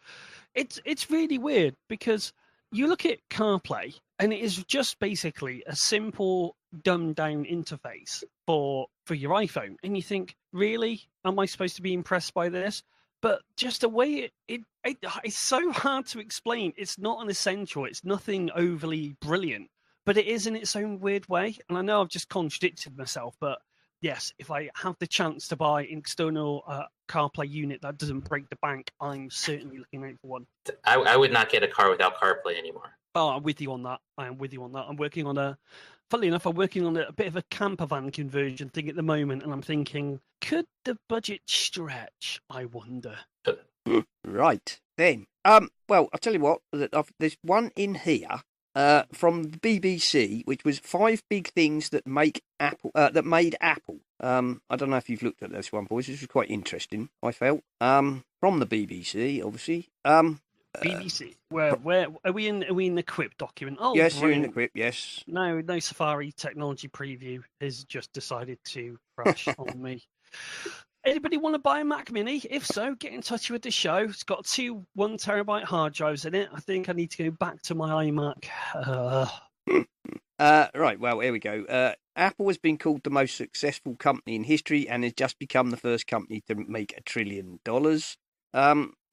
it's really weird because you look at CarPlay and it is just basically a simple dumbed down interface for your iPhone, and you think, really, am I supposed to be impressed by this? But just the way it's so hard to explain. It's not an essential. It's nothing overly brilliant, but it is in its own weird way. And I know I've just contradicted myself, but yes, if I have the chance to buy an external CarPlay unit that doesn't break the bank, I'm certainly looking out for one. I would not get a car without CarPlay anymore. Oh, I'm with you on that. I am with you on that. Funnily enough, I'm working on a bit of a camper van conversion thing at the moment, and I'm thinking, could the budget stretch? I wonder. Right then. Well, I'll tell you what. There's one in here from the BBC, which was 5 big things that make Apple. That made Apple. I don't know if you've looked at this one, boys. This was quite interesting, I felt. From the BBC, obviously. BBC. Where are we in? Are we in the Quip document? Oh, yes, brilliant. you're in the Quip. Yes. No Safari technology preview has just decided to crash on me. Anybody want to buy a Mac Mini? If so, get in touch with the show. It's got 2 1 terabyte hard drives in it. I think I need to go back to my iMac. Right. Well, here we go. Apple has been called the most successful company in history and has just become the first company to make $1 trillion.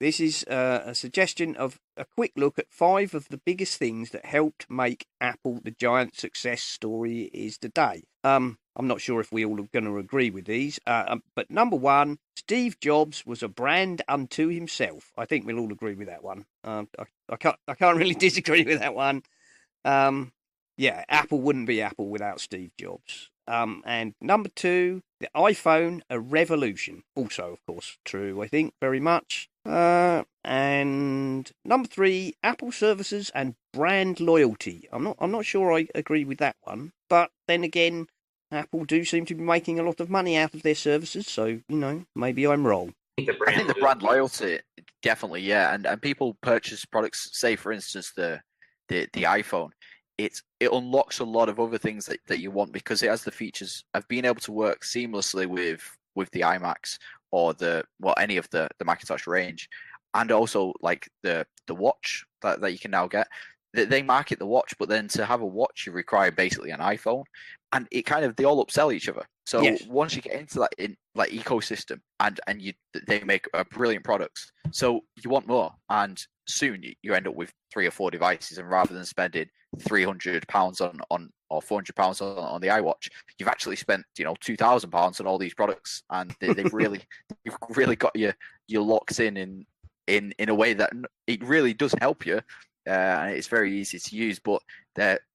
This is a suggestion of a quick look at 5 of the biggest things that helped make Apple the giant success story it is today. I'm not sure if we all are going to agree with these, but number 1, Steve Jobs was a brand unto himself. I think we'll all agree with that one. I can't really disagree with that one. Yeah, Apple wouldn't be Apple without Steve Jobs. And number 2, the iPhone, a revolution. Also, of course, true, I think, very much. And number 3, Apple services and brand loyalty. I'm not sure I agree with that one. But then again, Apple do seem to be making a lot of money out of their services, so, maybe I'm wrong. I think the brand loyalty, definitely, yeah. And people purchase products, say, for instance, the iPhone. It unlocks a lot of other things that you want because it has the features of being able to work seamlessly with the iMacs or any of the Macintosh range, and also like the watch that you can now get. They market the watch, but then to have a watch you require basically an iPhone, and they all upsell each other. So yes. Once you get into that ecosystem, and they make brilliant products, so you want more, and soon you end up with 3 or 4 devices, and rather than spending £300 on or £400 on the iWatch, you've actually spent £2,000 on all these products, and you've really got your locks in a way that it really does help you, and it's very easy to use. But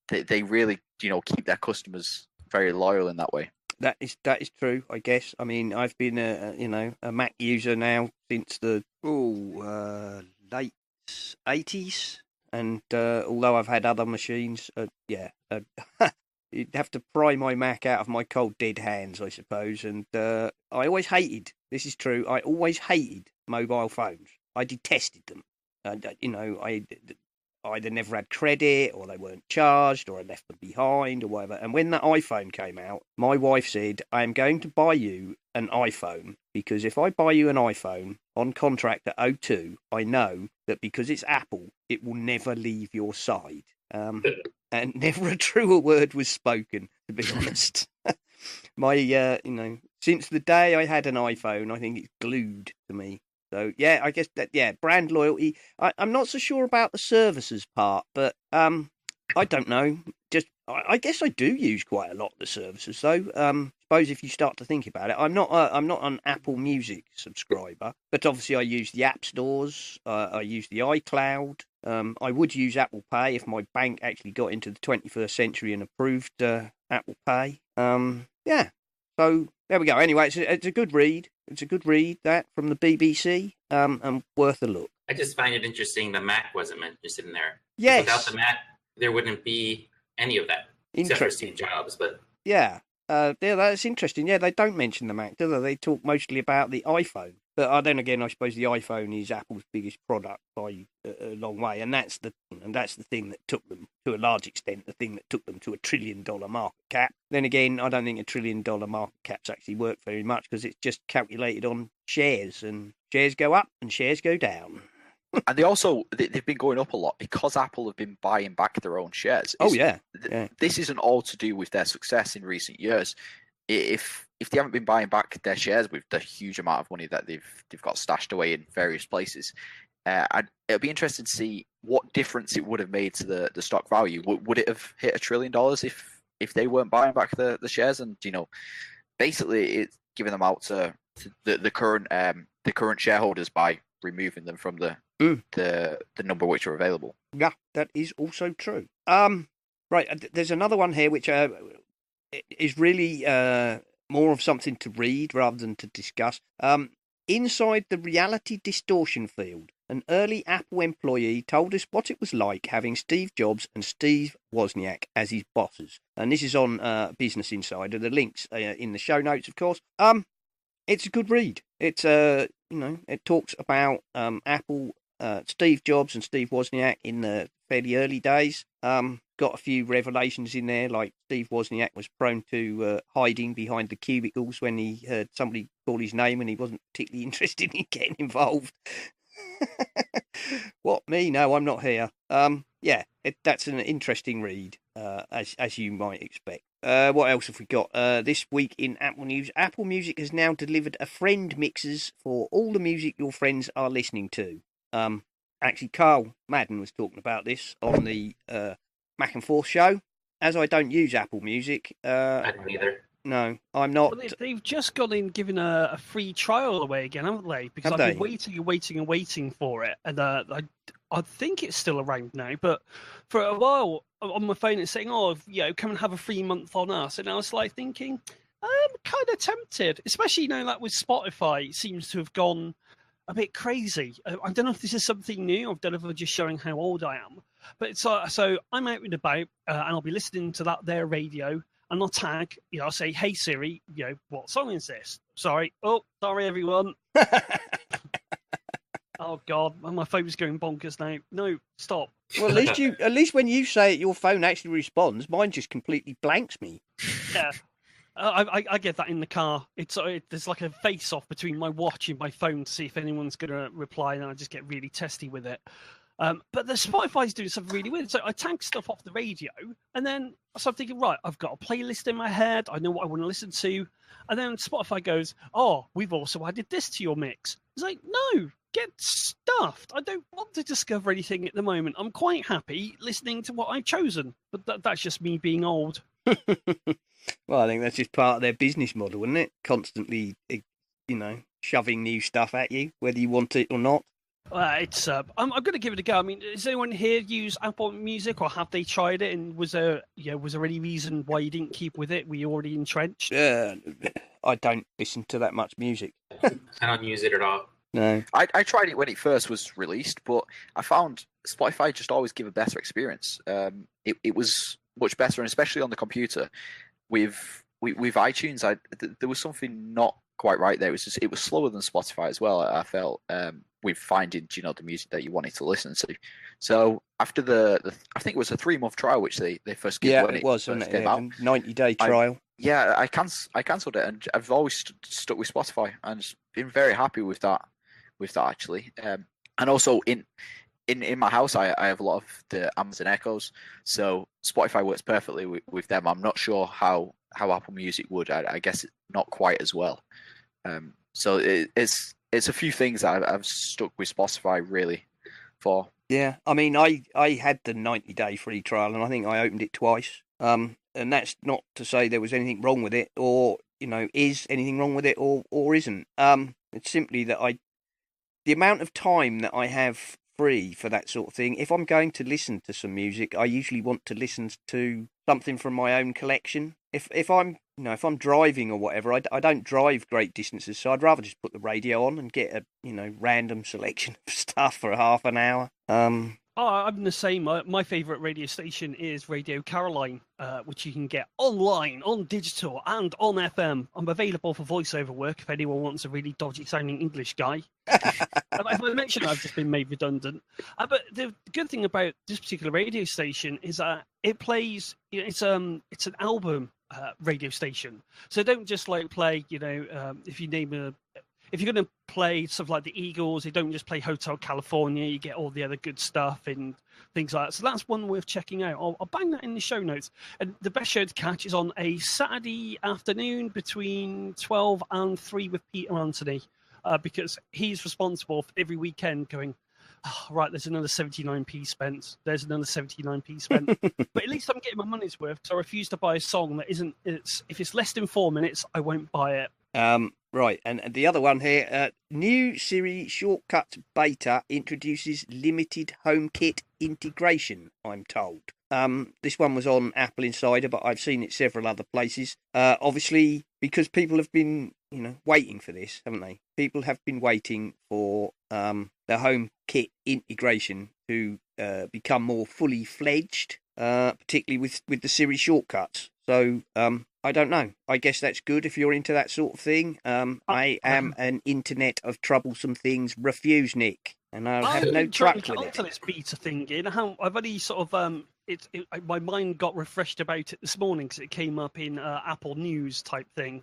they really keep their customers very loyal in that way. That is true, I guess. I mean, I've been a Mac user now since the late 80s, and although I've had other machines, you'd have to pry my Mac out of my cold dead hands, I suppose. And I always hated. This is true. I always hated mobile phones. I detested them. I either never had credit, or they weren't charged, or I left them behind, or whatever. And when that iPhone came out, my wife said, I am going to buy you an iPhone, because if I buy you an iPhone on contract at O2, I know that because it's Apple, it will never leave your side. And never a truer word was spoken, to be honest. Since the day I had an iPhone, I think it's glued to me. So, yeah, I guess brand loyalty. I'm not so sure about the services part, but I don't know. I guess I do use quite a lot of the services, though. Suppose if you start to think about it, I'm not an Apple Music subscriber, but obviously I use the app stores. I use the iCloud. I would use Apple Pay if my bank actually got into the 21st century and approved Apple Pay. Yeah. So there we go. Anyway, it's a good read. It's a good read, that, from the BBC, and worth a look. I just find it interesting the Mac wasn't mentioned in there. Yes. Without the Mac, there wouldn't be any of that. Except for Steve Jobs, but... Yeah. That's interesting. Yeah, they don't mention the Mac, do they? They talk mostly about the iPhone. But then again, I suppose the iPhone is Apple's biggest product by a long way, and that's the thing that took them, to a large extent, the thing that took them to $1 trillion market cap. Then again, I don't think $1 trillion market caps actually work very much, because it's just calculated on shares, and shares go up and shares go down. And they've been going up a lot because Apple have been buying back their own shares. This isn't all to do with their success in recent years. If they haven't been buying back their shares with the huge amount of money that they've got stashed away in various places, it'll be interesting to see what difference it would have made to the stock value. Would it have hit $1 trillion if they weren't buying back the shares? And basically it's giving them out to the current shareholders by removing them from the Mm. the number which are available. Yeah, that is also true. Right, there's another one here which is really more of something to read rather than to discuss. Inside the reality distortion field, an early Apple employee told us what it was like having Steve Jobs and Steve Wozniak as his bosses. And this is on Business Insider. The link's in the show notes, of course. It's a good read. It's it talks about Apple, Steve Jobs and Steve Wozniak in the fairly early days. Got a few revelations in there, like Steve Wozniak was prone to hiding behind the cubicles when he heard somebody call his name and he wasn't particularly interested in getting involved. What, me? No, I'm not here. That's an interesting read, as you might expect. What else have we got? This week in Apple News, Apple Music has now delivered a friend mixers for all the music your friends are listening to. Actually, Carl Madden was talking about this on the Mac and Forth show. As I don't use Apple Music, I don't either. no, I'm not. Well, they've just gone in giving a free trial away again, haven't they? Because Have I've they? been waiting for it, and I think it's still around now. But for a while on my phone, it's saying, "Oh, come and have a free month on us." And I was like thinking, I'm kind of tempted, especially like with Spotify, it seems to have gone a bit crazy. I don't know if this is something new. I don't know if I'm just showing how old I am. But it's so I'm out and about, and I'll be listening to their radio. And I'll tag, I'll say, "Hey Siri, what song is this?" Sorry, everyone. Oh God, my phone's going bonkers now. No, stop. Well, at least when you say it, your phone actually responds. Mine just completely blanks me. Yeah, I get that in the car. There's like a face-off between my watch and my phone to see if anyone's going to reply, and I just get really testy with it. But the Spotify's doing something really weird. So I tag stuff off the radio, and then so I'm thinking, right, I've got a playlist in my head. I know what I want to listen to. And then Spotify goes, "Oh, we've also added this to your mix." It's like, no, get stuffed. I don't want to discover anything at the moment. I'm quite happy listening to what I've chosen. But that's just me being old. Well, I think that's just part of their business model, isn't it? Constantly, shoving new stuff at you, whether you want it or not. I'm going to give it a go. I mean, does anyone here use Apple Music, or have they tried it? And was there any reason why you didn't keep with it? Were you already entrenched? I don't listen to that much music. I don't use it at all. No. I tried it when it first was released, but I found Spotify just always give a better experience. It was much better, and especially on the computer. With iTunes, there was something not quite right there. It was slower than Spotify as well. I felt with finding the music that you wanted to listen to. So after I think it was a 3-month trial which they first gave when it was, wasn't came it? out. 90-day trial. I cancelled it, and I've always stuck with Spotify and been very happy with that actually. And also in my house, I have a lot of the Amazon Echoes, so Spotify works perfectly with them. I'm not sure how Apple Music would. I guess not quite as well. So it's a few things that I've stuck with Spotify really for. Yeah, I mean, I had the 90-day free trial, and I think I opened it twice. And that's not to say there was anything wrong with it, or is anything wrong with it, or isn't. It's simply that the amount of time that I have free for that sort of thing. If I'm going to listen to some music, I usually want to listen to something from my own collection. If I'm driving or whatever, I don't drive great distances, so I'd rather just put the radio on and get a random selection of stuff for half an hour. I'm the same. My favourite radio station is Radio Caroline, which you can get online, on digital, and on FM. I'm available for voiceover work if anyone wants a really dodgy-sounding English guy. If I mention I've just been made redundant. But the good thing about this particular radio station is that it plays. It's an album radio station, so don't just play. If you name if you're going to play stuff like the Eagles, they don't just play Hotel California. You get all the other good stuff and things like that. So that's one worth checking out. I'll bang that in the show notes. And the best show to catch is on a Saturday afternoon between 12 and 3 with Peter Anthony, because he's responsible for every weekend going, "Oh, right, there's another 79p spent. There's another 79p spent." But at least I'm getting my money's worth. So I refuse to buy a song that isn't. If it's less than 4 minutes, I won't buy it. Right, and the other one here, new Siri Shortcuts beta introduces limited HomeKit integration, I'm told. This one was on Apple Insider, but I've seen it several other places. Obviously, because people have been, waiting for this, haven't they? People have been waiting for the HomeKit integration to become more fully fledged, particularly with the Siri Shortcuts. So, I don't know. I guess that's good if you're into that sort of thing. I am an Internet of Troublesome Things refusenick, and I'll have no truck with it. To this beta thing, I've only sort of my mind got refreshed about it this morning because it came up in Apple News type thing.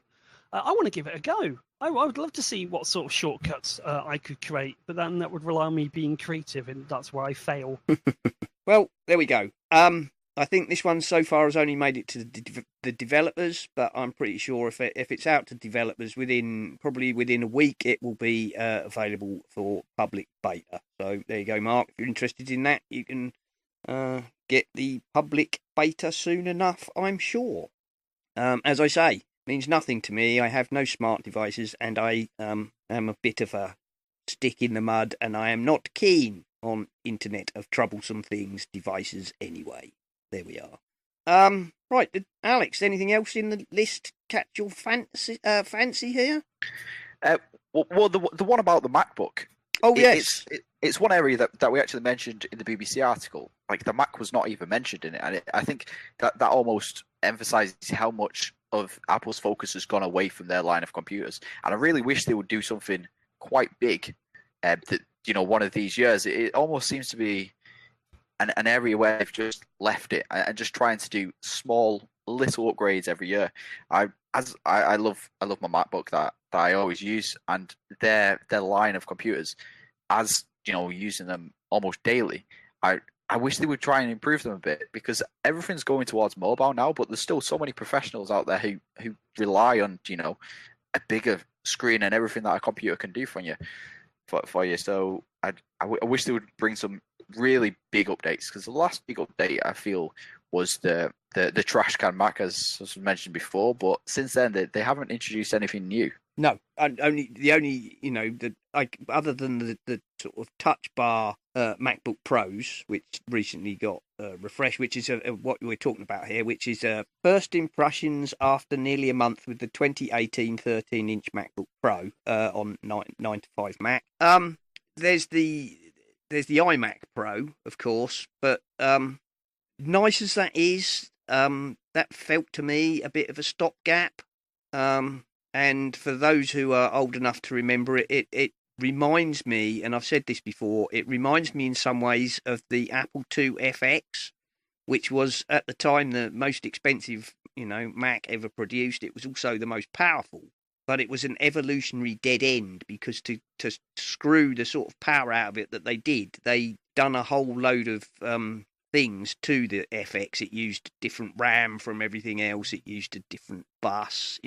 I want to give it a go. I would love to see what sort of shortcuts I could create, but then that would rely on me being creative, and that's where I fail. Well, there we go. I think this one so far has only made it to the developers, but I'm pretty sure if it's out to developers probably within a week, it will be available for public beta. So there you go, Mark. If you're interested in that, you can get the public beta soon enough, I'm sure. As I say, means nothing to me. I have no smart devices, and I am a bit of a stick in the mud, and I am not keen on Internet of Troublesome Things devices anyway. There we are. Right, Alex, anything else in the list catch your fancy here? Well, the one about the MacBook. Oh, yes. It's one area that we actually mentioned in the BBC article. Like, the Mac was not even mentioned in it. And I think that almost emphasizes how much of Apple's focus has gone away from their line of computers. And I really wish they would do something quite big that, one of these years. It almost seems to be an area where they've just left it and just trying to do small little upgrades every year. I love my MacBook that I always use, and their line of computers, as using them almost daily. I wish they would try and improve them a bit, because everything's going towards mobile now, but there's still so many professionals out there who rely on a bigger screen and everything that a computer can do for you. So I wish they would bring some really big updates, because the last big update I feel was the trash can Mac, as was mentioned before, but since then they haven't introduced anything new. No, other than the sort of touch bar MacBook Pros, which recently got refreshed, which is what we're talking about here, which is first impressions after nearly a month with the 2018 13-inch MacBook Pro on 9 to 5 Mac. There's the iMac Pro, of course, but nice as that is, that felt to me a bit of a stopgap. And for those who are old enough to remember it, it reminds me, and I've said this before, it reminds me in some ways of the Apple II FX, which was at the time the most expensive, Mac ever produced. It was also the most powerful, but it was an evolutionary dead end, because to screw the sort of power out of it that they did, they done a whole load of things to the FX. It used different RAM from everything else. It used a different bus.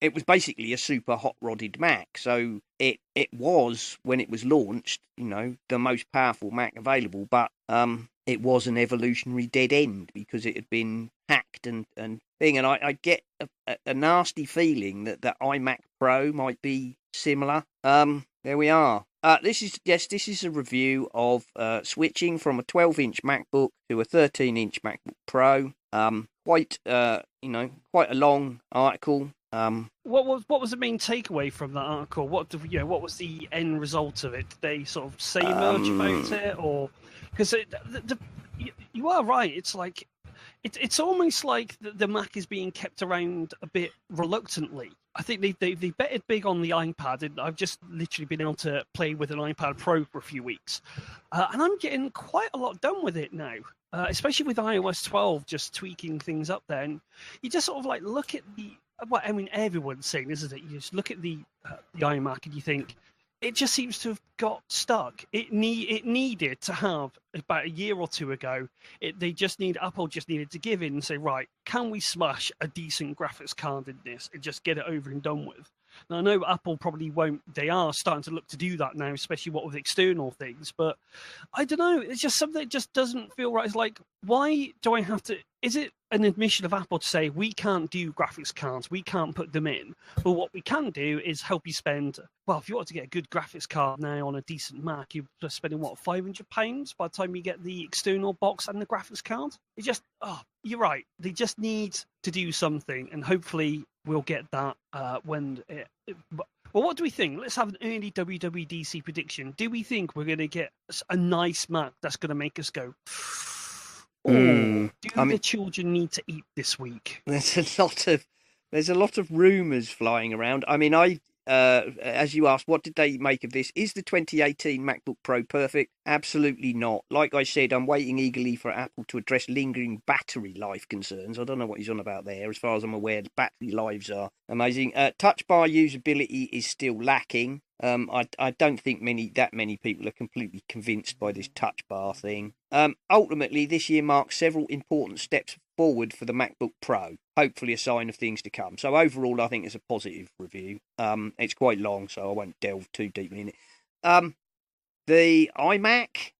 It was basically a super hot-rodded Mac. So it was, when it was launched, the most powerful Mac available, but it was an evolutionary dead end because it had been hacked and thing. And I get a nasty feeling that the iMac Pro might be similar. There we are. This is a review of switching from a 12-inch MacBook to a 13-inch MacBook Pro. Quite a long article. What was the main takeaway from that article? What was the end result of it? Did they sort of say much about it, or because you are right? It's like it's almost like the Mac is being kept around a bit reluctantly. I think they betted big on the iPad, and I've just literally been able to play with an iPad Pro for a few weeks, and I'm getting quite a lot done with it now. Especially with iOS 12, just tweaking things up there, and you just sort of like look at everyone's saying, isn't it? You just look at the iMac and you think it just seems to have got stuck. It needed to have, about a year or two ago, Apple just needed to give in and say, right, can we smash a decent graphics card in this and just get it over and done with? Now, I know Apple probably won't. They are starting to look to do that now, especially what with external things. But I don't know. It's just something that just doesn't feel right. It's like, why do I have to is it an admission of Apple to say we can't do graphics cards, we can't put them in, but what we can do is help you spend, well, if you want to get a good graphics card now on a decent Mac, you're spending what, £500 by the time you get the external box and the graphics card? It just, you're right, they just need to do something, and hopefully we'll get that when well, what do we think? Let's have an early WWDC prediction. Do we think we're going to get a nice Mac that's going to make us go, do the children need to eat this week? There's a lot of rumours flying around. I mean, as you asked, what did they make of this? Is the 2018 MacBook Pro perfect? Absolutely not. Like I said, I'm waiting eagerly for Apple to address lingering battery life concerns. I don't know what he's on about there. As far as I'm aware, the battery lives are amazing. Touch bar usability is still lacking. I don't think that many people are completely convinced by this touch bar thing. Ultimately, this year marks several important steps forward for the MacBook Pro. Hopefully a sign of things to come. So overall, I think it's a positive review. It's quite long, so I won't delve too deeply in it. The iMac,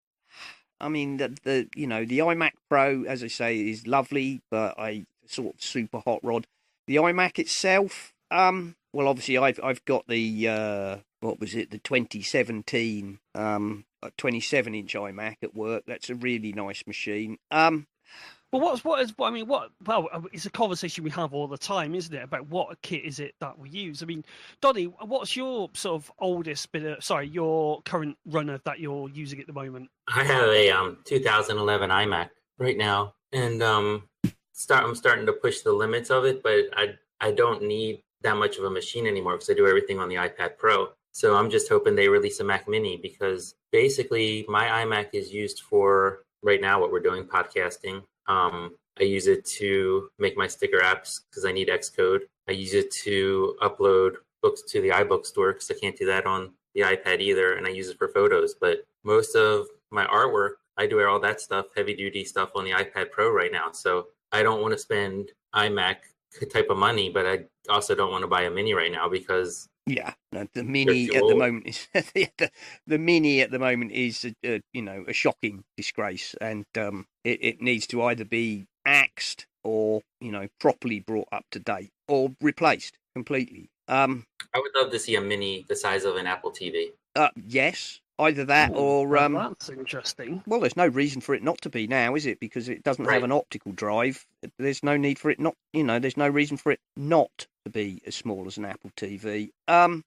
I mean, the iMac Pro, as I say, is lovely, but I sort of super hot rod. The iMac itself, well, obviously I've got the what was it, the 2017 27-inch iMac at work. That's a really nice machine. Well, it's a conversation we have all the time, isn't it? About what kit is it that we use? I mean, Donny, what's your sort of your current runner that you're using at the moment? I have a 2011 iMac right now, and I'm starting to push the limits of it, but I don't need that much of a machine anymore because I do everything on the iPad Pro. So I'm just hoping they release a Mac Mini, because basically my iMac is used for right now what we're doing, podcasting. I use it to make my sticker apps because I need Xcode. I use it to upload books to the iBook store because I can't do that on the iPad either, and I use it for photos. But most of my artwork, I do all that stuff, heavy duty stuff on the iPad Pro right now. So I don't want to spend iMac type of money, but I also don't want to buy a Mini right now because the Mini at the moment is the Mini at the moment is a shocking disgrace, and it needs to either be axed or properly brought up to date or replaced completely. I would love to see a Mini the size of an Apple TV. Yes. Either that or that's interesting. Well, there's no reason for it not to be now, is it? Because it doesn't have an optical drive. There's no need for it not. There's no reason for it not to be as small as an Apple TV. I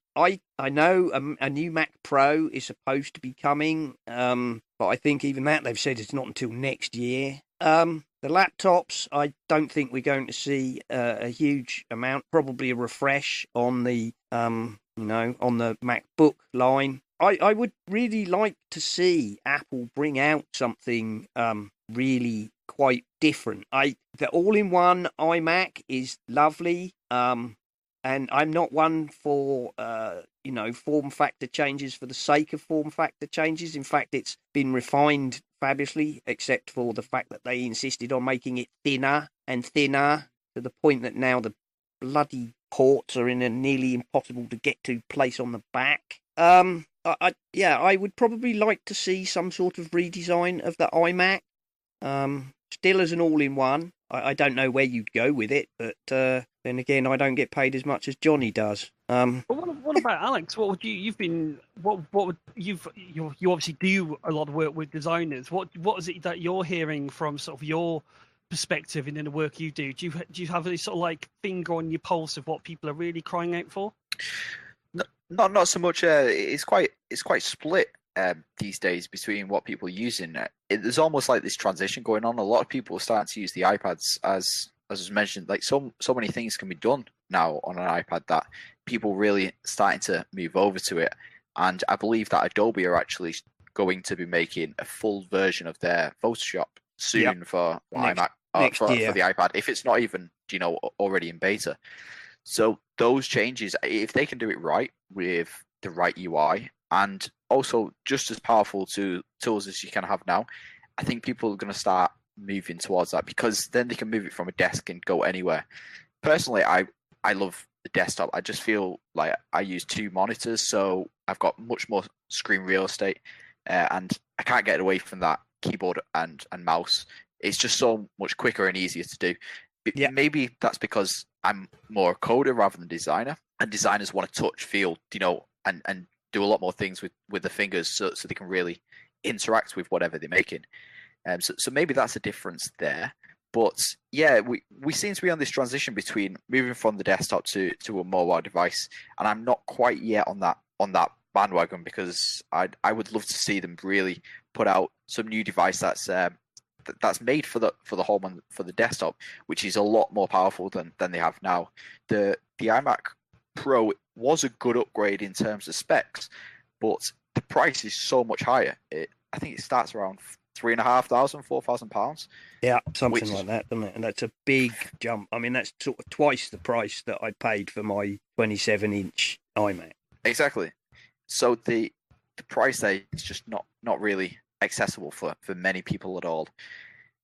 know a new Mac Pro is supposed to be coming, but I think even that they've said it's not until next year. The laptops, I don't think we're going to see a huge amount. Probably a refresh on the on the MacBook line. I would really like to see Apple bring out something really quite different. The all-in-one iMac is lovely, and I'm not one for form factor changes for the sake of form factor changes. In fact, it's been refined fabulously, except for the fact that they insisted on making it thinner and thinner to the point that now the bloody ports are in a nearly impossible to get to place on the back. I would probably like to see some sort of redesign of the iMac. Still as an all-in-one. I don't know where you'd go with it, but then again, I don't get paid as much as Johnny does. Well, what about Alex? What would you obviously do a lot of work with designers. What is it that you're hearing from sort of your perspective and in the work you do? Do you have any sort of like finger on your pulse of what people are really crying out for? Not so much. It's quite split these days between what people are using. There's almost like this transition going on. A lot of people are starting to use the iPads as was mentioned. Like so many things can be done now on an iPad that people really starting to move over to it. And I believe that Adobe are actually going to be making a full version of their Photoshop soon for iMac for the iPad. If it's not even already in beta. So those changes, if they can do it right with the right UI and also just as powerful tools as you can have now, I think people are going to start moving towards that, because then they can move it from a desk and go anywhere. Personally, I love the desktop. I just feel like I use 2 monitors, so I've got much more screen real estate, and I can't get away from that keyboard and mouse It's just so much quicker and easier to do. Yeah. Maybe that's because I'm more a coder rather than designer, and designers want to touch, feel, and do a lot more things with the fingers, so they can really interact with whatever they're making. So maybe that's a difference there. But yeah, we seem to be on this transition between moving from the desktop to a mobile device, and I'm not quite yet on that bandwagon, because I would love to see them really put out some new device that's made for the home and for the desktop, which is a lot more powerful than they have now. The iMac Pro was a good upgrade in terms of specs, but the price is so much higher. I think it starts around £3,500, £4,000. Yeah, something like that, doesn't it? And that's a big jump. I mean, that's sort of twice the price that I paid for my 27-inch iMac. Exactly. So the price there is just not really accessible for many people at all.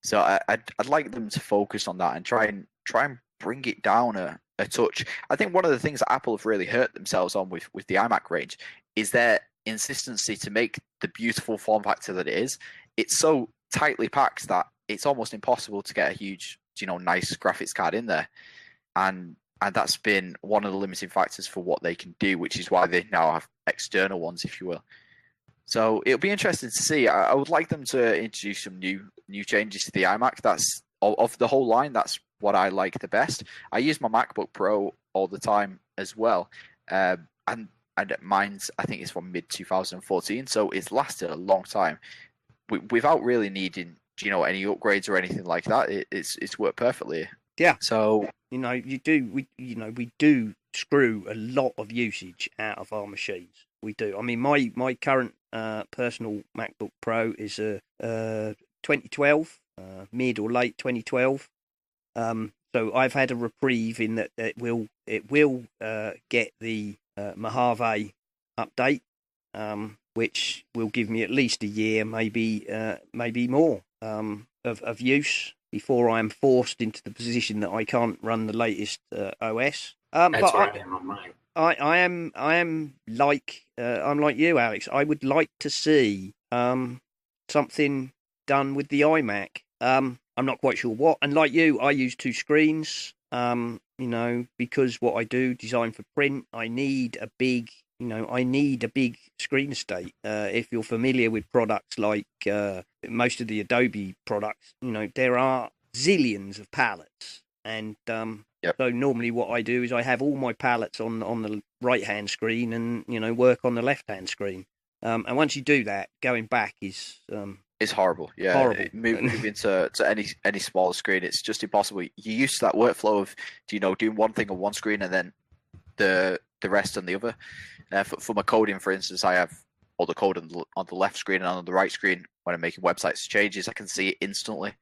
So I'd like them to focus on that and try and bring it down a touch. I think one of the things that Apple have really hurt themselves on with the iMac range is their insistency to make the beautiful form factor that it is. It's so tightly packed that it's almost impossible to get a huge, nice graphics card in there. And that's been one of the limiting factors for what they can do, which is why they now have external ones, if you will. So it'll be interesting to see. I would like them to introduce some new changes to the iMac. That's of the whole line. That's what I like the best. I use my MacBook Pro all the time as well, and mine's, I think it's from mid 2014, so it's lasted a long time without really needing any upgrades or anything like that. It's worked perfectly. Yeah. So we do screw a lot of usage out of our machines. We do. I mean, my current personal MacBook Pro is a 2012, mid or late 2012. So I've had a reprieve in that it will get the Mojave update, which will give me at least a year, maybe more of use before I am forced into the position that I can't run the latest OS. That's but where I am on mine. I'm like you, Alex. I would like to see something done with the iMac. I'm not quite sure what. And like you, I use two screens. Because what I do, design for print, I need a big screen estate. If you're familiar with products like most of the Adobe products, there are zillions of palettes, and so normally what I do is I have all my palettes on the right-hand screen and, work on the left-hand screen. And once you do that, going back is... it's horrible. Yeah, horrible. Moving to any smaller screen, it's just impossible. You're used to that workflow of, doing one thing on one screen and then the rest on the other. For my coding, for instance, I have all the code on the left screen, and on the right screen, when I'm making websites changes, I can see it instantly.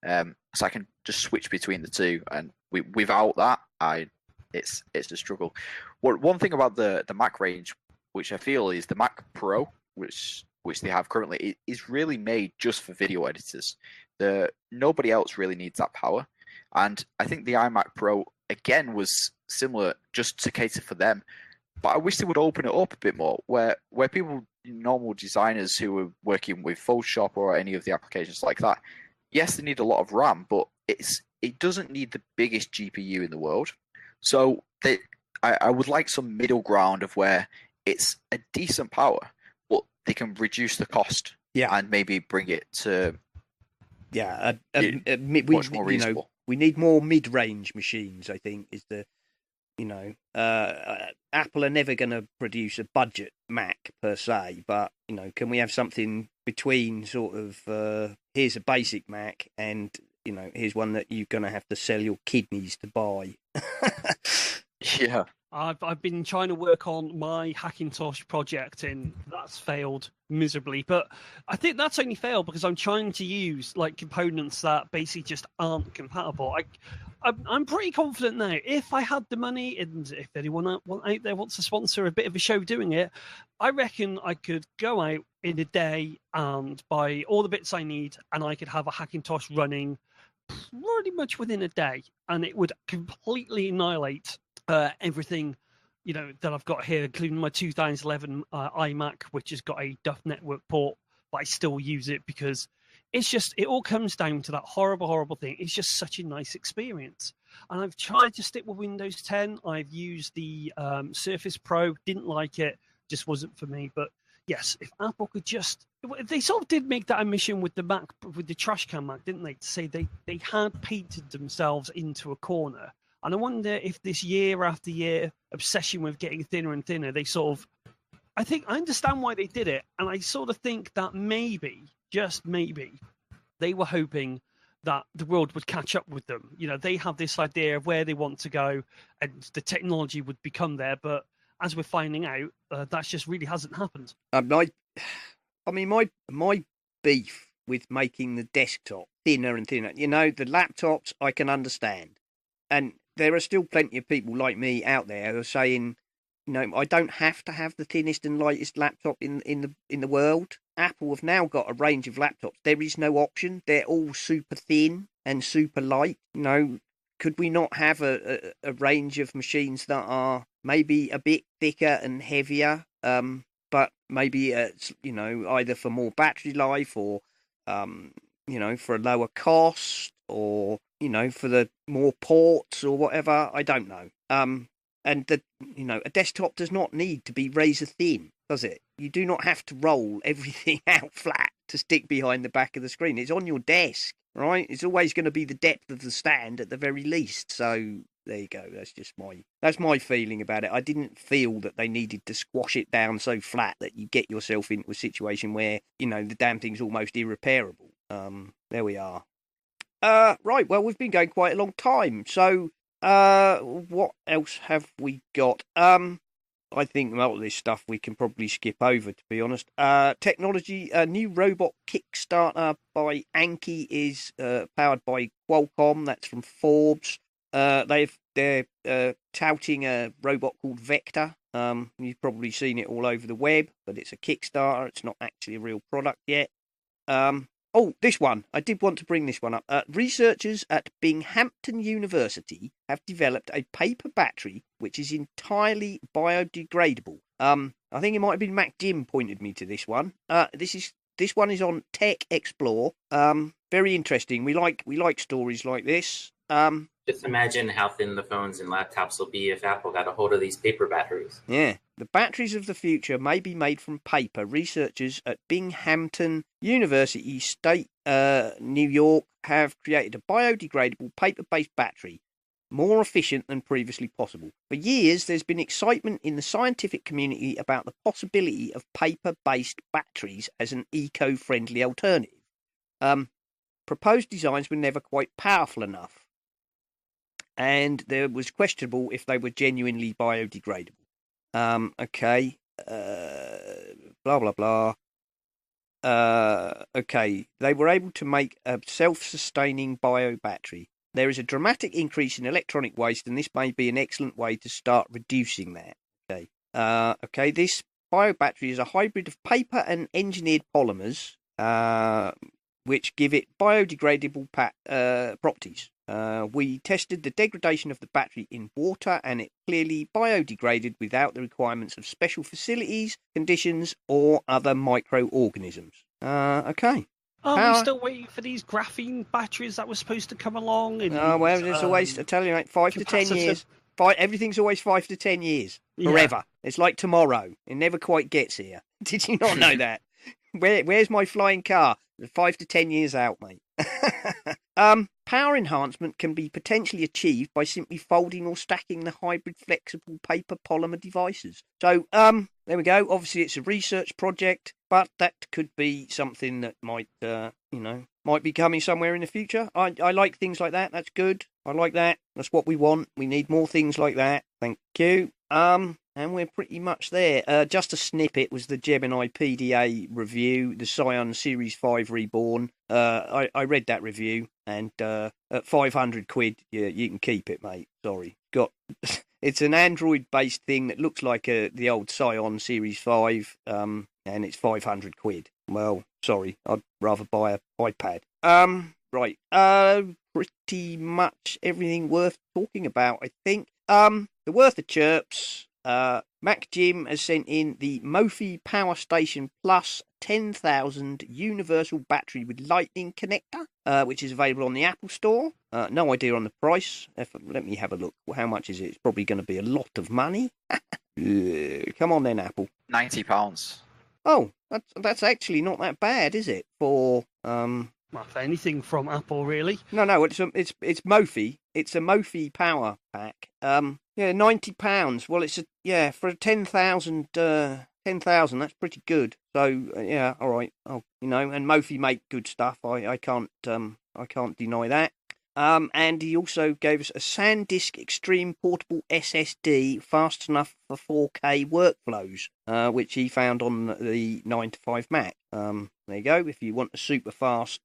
So I can just switch between the two, and without that, it's a struggle. One thing about the Mac range, which I feel is the Mac Pro, which they have currently, is really made just for video editors. Nobody else really needs that power, and I think the iMac Pro again was similar, just to cater for them. But I wish they would open it up a bit more, where people, normal designers who are working with Photoshop or any of the applications like that, yes, they need a lot of RAM, but it doesn't need the biggest GPU in the world. So I would like some middle ground of where it's a decent power, but they can reduce the cost, and maybe bring it to much more reasonable. We need more mid-range machines, I think, is the Apple are never going to produce a budget Mac per se, but can we have something between sort of here's a basic Mac and here's one that you're going to have to sell your kidneys to buy. Yeah. I've been trying to work on my Hackintosh project, and that's failed miserably. But I think that's only failed because I'm trying to use components that basically just aren't compatible. I'm pretty confident now. If I had the money, and if anyone out there wants to sponsor a bit of a show doing it, I reckon I could go out in a day and buy all the bits I need, and I could have a Hackintosh running pretty much within a day, and it would completely annihilate everything that I've got here, including my 2011 iMac, which has got a Duff Network port, but I still use it because it's just, it all comes down to that horrible thing. It's just such a nice experience. And I've tried to stick with Windows 10. I've used the Surface Pro, didn't like it, just wasn't for me. But yes, if Apple could just, they sort of did make that admission with the Mac, with the trash can Mac, didn't they? To say they had painted themselves into a corner. And I wonder if this year after year obsession with getting thinner and thinner, they sort of, I understand why they did it. And I sort of think that maybe, just maybe, they were hoping that the world would catch up with them. You know, they have this idea of where they want to go and the technology would become there. But as we're finding out, that just really hasn't happened. My beef with making the desktop thinner and thinner, you know, the laptops I can understand. And there are still plenty of people like me out there who are saying, you know, I don't have to have the thinnest and lightest laptop in the world. Apple have now got a range of laptops. There is no option. They're all super thin and super light. You know, could we not have a range of machines that are maybe a bit thicker and heavier, but maybe, you know, either for more battery life or, you know, for a lower cost or, you know, for the more ports or whatever? I don't know. And you know, a desktop does not need to be razor thin, does it? You do not have to roll everything out flat to stick behind the back of the screen. It's on your desk, right? It's always going to be the depth of the stand at the very least. So there you go. That's my feeling about it. I didn't feel that they needed to squash it down so flat that you get yourself into a situation where, you know, the damn thing's almost irreparable. There we are. Right. Well, we've been going quite a long time. So, what else have we got? I think a lot of this stuff we can probably skip over, to be honest. Technology, a new robot Kickstarter by Anki is powered by Qualcomm. That's from Forbes. They're touting a robot called Vector. You've probably seen it all over the web, but it's a Kickstarter. It's not actually a real product yet. Oh, this one. I did want to bring this one up. Researchers at Binghamton University have developed a paper battery which is entirely biodegradable. I think it might have been Mac Jim pointed me to this one. This one is on Tech Explore. Very interesting. We like stories like this. Just imagine how thin the phones and laptops will be if Apple got a hold of these paper batteries. Yeah. The batteries of the future may be made from paper. Researchers at Binghamton University, State, New York, have created a biodegradable paper-based battery, more efficient than previously possible. For years, there's been excitement in the scientific community about the possibility of paper-based batteries as an eco-friendly alternative. Proposed designs were never quite powerful enough, and there was questionable if they were genuinely biodegradable. Okay. Blah, blah, blah. Okay. They were able to make a self-sustaining bio battery. There is a dramatic increase in electronic waste, and this may be an excellent way to start reducing that. Okay. Okay. This bio battery is a hybrid of paper and engineered polymers, which give it biodegradable properties. We tested the degradation of the battery in water, and it clearly biodegraded without the requirements of special facilities, conditions, or other microorganisms. Okay. Are we still waiting for these graphene batteries that were supposed to come along? Well, there's always, I tell you, like 5 to 10 years. Everything's always 5 to 10 years. Forever. Yeah. It's like tomorrow. It never quite gets here. Did you not know that? Where's my flying car? 5 to 10 years out, mate. Power enhancement can be potentially achieved by simply folding or stacking the hybrid flexible paper polymer devices. So, there we go. Obviously, it's a research project, but that could be something that might be coming somewhere in the future. I like things like that. That's good. I like that. That's what we want. We need more things like that. Thank you. And we're pretty much there. Just a snippet was the Gemini PDA review, the Scion Series 5 Reborn. I read that review, and at 500 quid, you can keep it, mate. Sorry. It's an Android-based thing that looks like the old Scion Series 5, and it's 500 quid. Well, sorry, I'd rather buy an iPad. Right. Pretty much everything worth talking about, I think. The worth of chirps. Mac Jim has sent in the Mophie Power Station Plus 10,000 universal battery with lightning connector, which is available on the Apple Store. No idea on the price. Let me have a look. How much is it? It's probably going to be a lot of money. Come on then, Apple. £90. Oh, that's actually not that bad, is it? For Well, for anything from Apple, really. No, it's Mophie. It's a Mophie power pack. Yeah, £90. Well, for 10,000. 10,000. That's pretty good. So yeah, all right. Oh, and Mophie make good stuff. I can't deny that. And he also gave us a SanDisk Extreme Portable SSD, fast enough for 4K workflows, which he found on the 9to5 Mac. There you go. If you want a super fast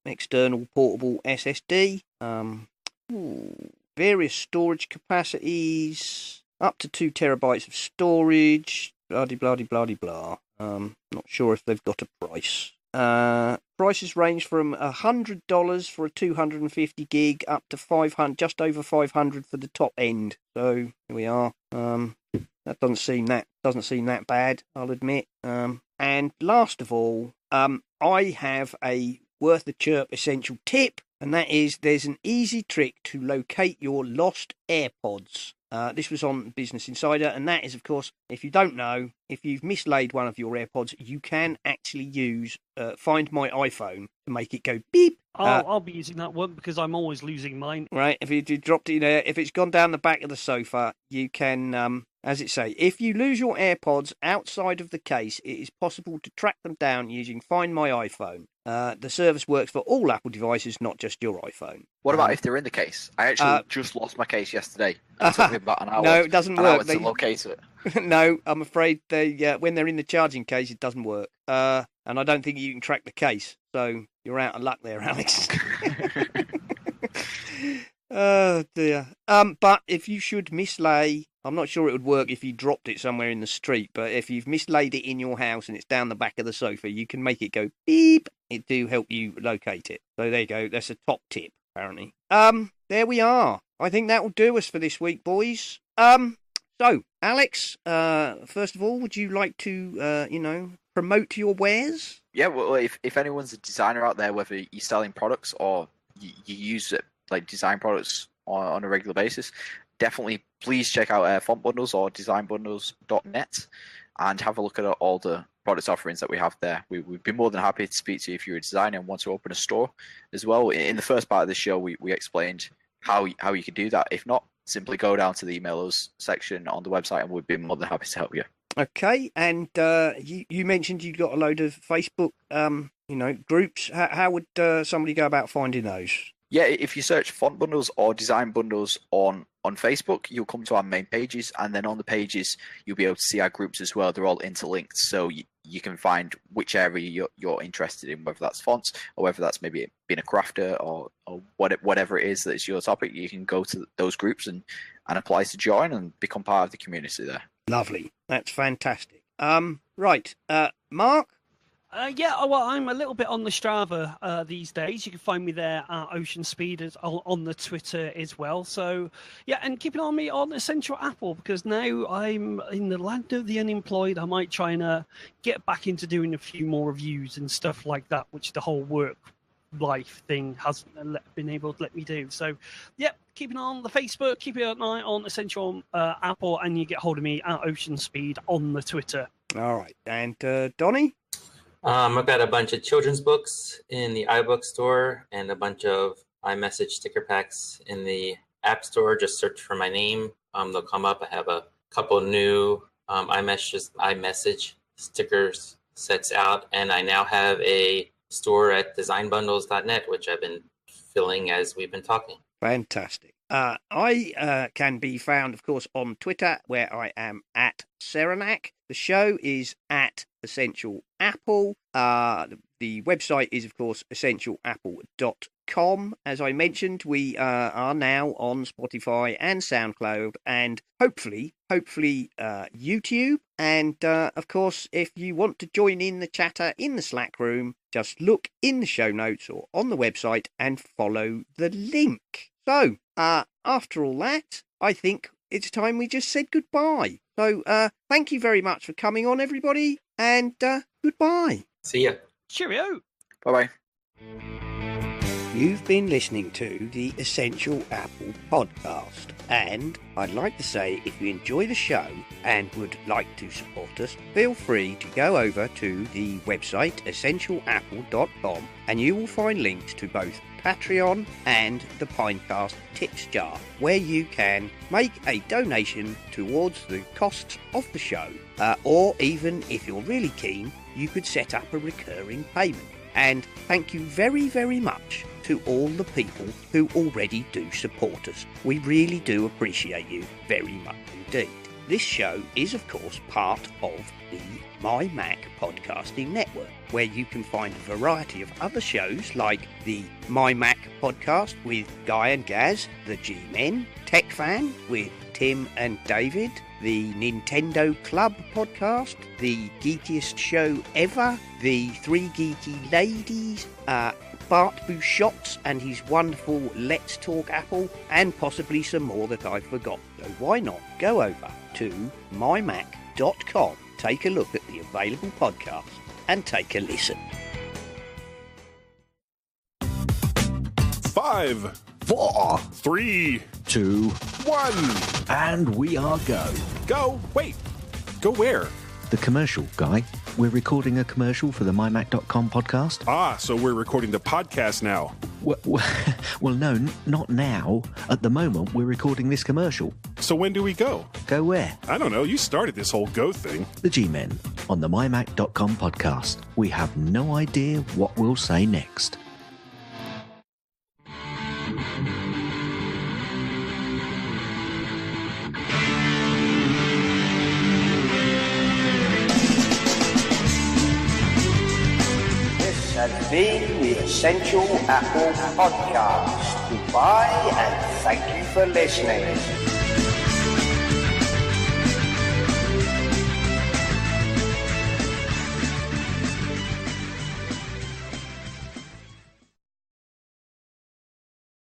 external portable SSD, various storage capacities, up to 2 terabytes of storage. Blah blah blah blah blah. Not sure if they've got a price. Prices range from $100 for a 250 gig up to 500, just over 500 for the top end. So here we are. That doesn't seem that bad, I'll admit. And last of all, I have a worth the chirp essential tip, and that is there's an easy trick to locate your lost AirPods. This was on Business Insider, and that is, of course, if you don't know, if you've mislaid one of your AirPods, you can actually use Find My iPhone to make it go beep. I'll be using that one because I'm always losing mine. Right, if you dropped it in there, if it's gone down the back of the sofa, you can, as it say, if you lose your AirPods outside of the case, it is possible to track them down using Find My iPhone. The service works for all Apple devices, not just your iPhone. What about if they're in the case? I actually just lost my case yesterday. It took me about an hour. No, it doesn't work. To locate it. No, I'm afraid when they're in the charging case, it doesn't work. And I don't think you can track the case. So you're out of luck there, Alex. Oh dear. But if you should mislay, I'm not sure it would work if you dropped it somewhere in the street, but if you've mislaid it in your house and it's down the back of the sofa, you can make it go beep. It do help you locate it. So there you go. That's a top tip, apparently. There we are. I think that will do us for this week, boys. So, Alex, first of all, would you like to, promote your wares? Yeah, well, if anyone's a designer out there, whether you're selling products or you use it, like design products on a regular basis, definitely please check out FontBundles or DesignBundles.net and have a look at all the product offerings that we have there. We'd be more than happy to speak to you if you're a designer and want to open a store as well. In the first part of the show, we explained how you can do that. If not, simply go down to the email us section on the website and we'd be more than happy to help you. Okay, and you mentioned you got a load of Facebook groups. How would somebody go about finding those? Yeah, if you search FontBundles or DesignBundles on Facebook, you'll come to our main pages, and then on the pages you'll be able to see our groups as well. They're all interlinked, so you can find which area you're interested in, whether that's fonts or whether that's maybe being a crafter or whatever it is that is your topic. You can go to those groups and apply to join and become part of the community there. Lovely, that's fantastic. Right, Mark? Well, I'm a little bit on the Strava these days. You can find me there at Ocean Speed on the Twitter as well. So, yeah, and keep an eye on me on Essential Apple, because now I'm in the land of the unemployed. I might try and get back into doing a few more reviews and stuff like that, which the whole work life thing hasn't been able to let me do. So, yeah, keep an eye on the Facebook, keep an eye on Essential Apple, and you get hold of me at Ocean Speed on the Twitter. All right. And Donny? I've got a bunch of children's books in the iBook store and a bunch of iMessage sticker packs in the App Store. Just search for my name. They'll come up. I have a couple new iMessage stickers sets out, and I now have a store at DesignBundles.net, which I've been filling as we've been talking. Fantastic. I can be found, of course, on Twitter, where I am at Serenak. The show is at Essential Apple. The website is, of course, essentialapple.com. As I mentioned, we are now on Spotify and SoundCloud and hopefully YouTube. And, of course, if you want to join in the chatter in the Slack room, just look in the show notes or on the website and follow the link. So, after all that, I think it's time we just said goodbye. So thank you very much for coming on, everybody, and goodbye. See ya. Cheerio. Bye-bye. You've been listening to the Essential Apple podcast, and I'd like to say if you enjoy the show and would like to support us, feel free to go over to the website essentialapple.com and you will find links to both Patreon and the Pinecast Tips Jar, where you can make a donation towards the costs of the show, or even if you're really keen, you could set up a recurring payment. And thank you very, very much to all the people who already do support us. We really do appreciate you very much indeed. This show is, of course, part of the My Mac podcasting network, where you can find a variety of other shows like the My Mac podcast with Guy and Gaz, the G-Men, Tech Fan with Tim and David, the Nintendo Club podcast, the geekiest show ever, the Three Geeky Ladies, Bart Bouchots and his wonderful Let's Talk Apple, and possibly some more that I've forgotten. So why not go over to mymac.com, take a look at the available podcasts, and take a listen. 5, 4, 3, 2, 1. and we are go. Go. Wait. Go where? The commercial, Guy. We're recording a commercial for the mymac.com podcast. Ah, so we're recording the podcast now. Well, no, not now. At the moment, we're recording this commercial. So when do we go? Go where? I don't know. You started this whole go thing. The G-Men on the mymac.com podcast. We have no idea what we'll say next. Has been the Essential Apple Podcast. Goodbye and thank you for listening.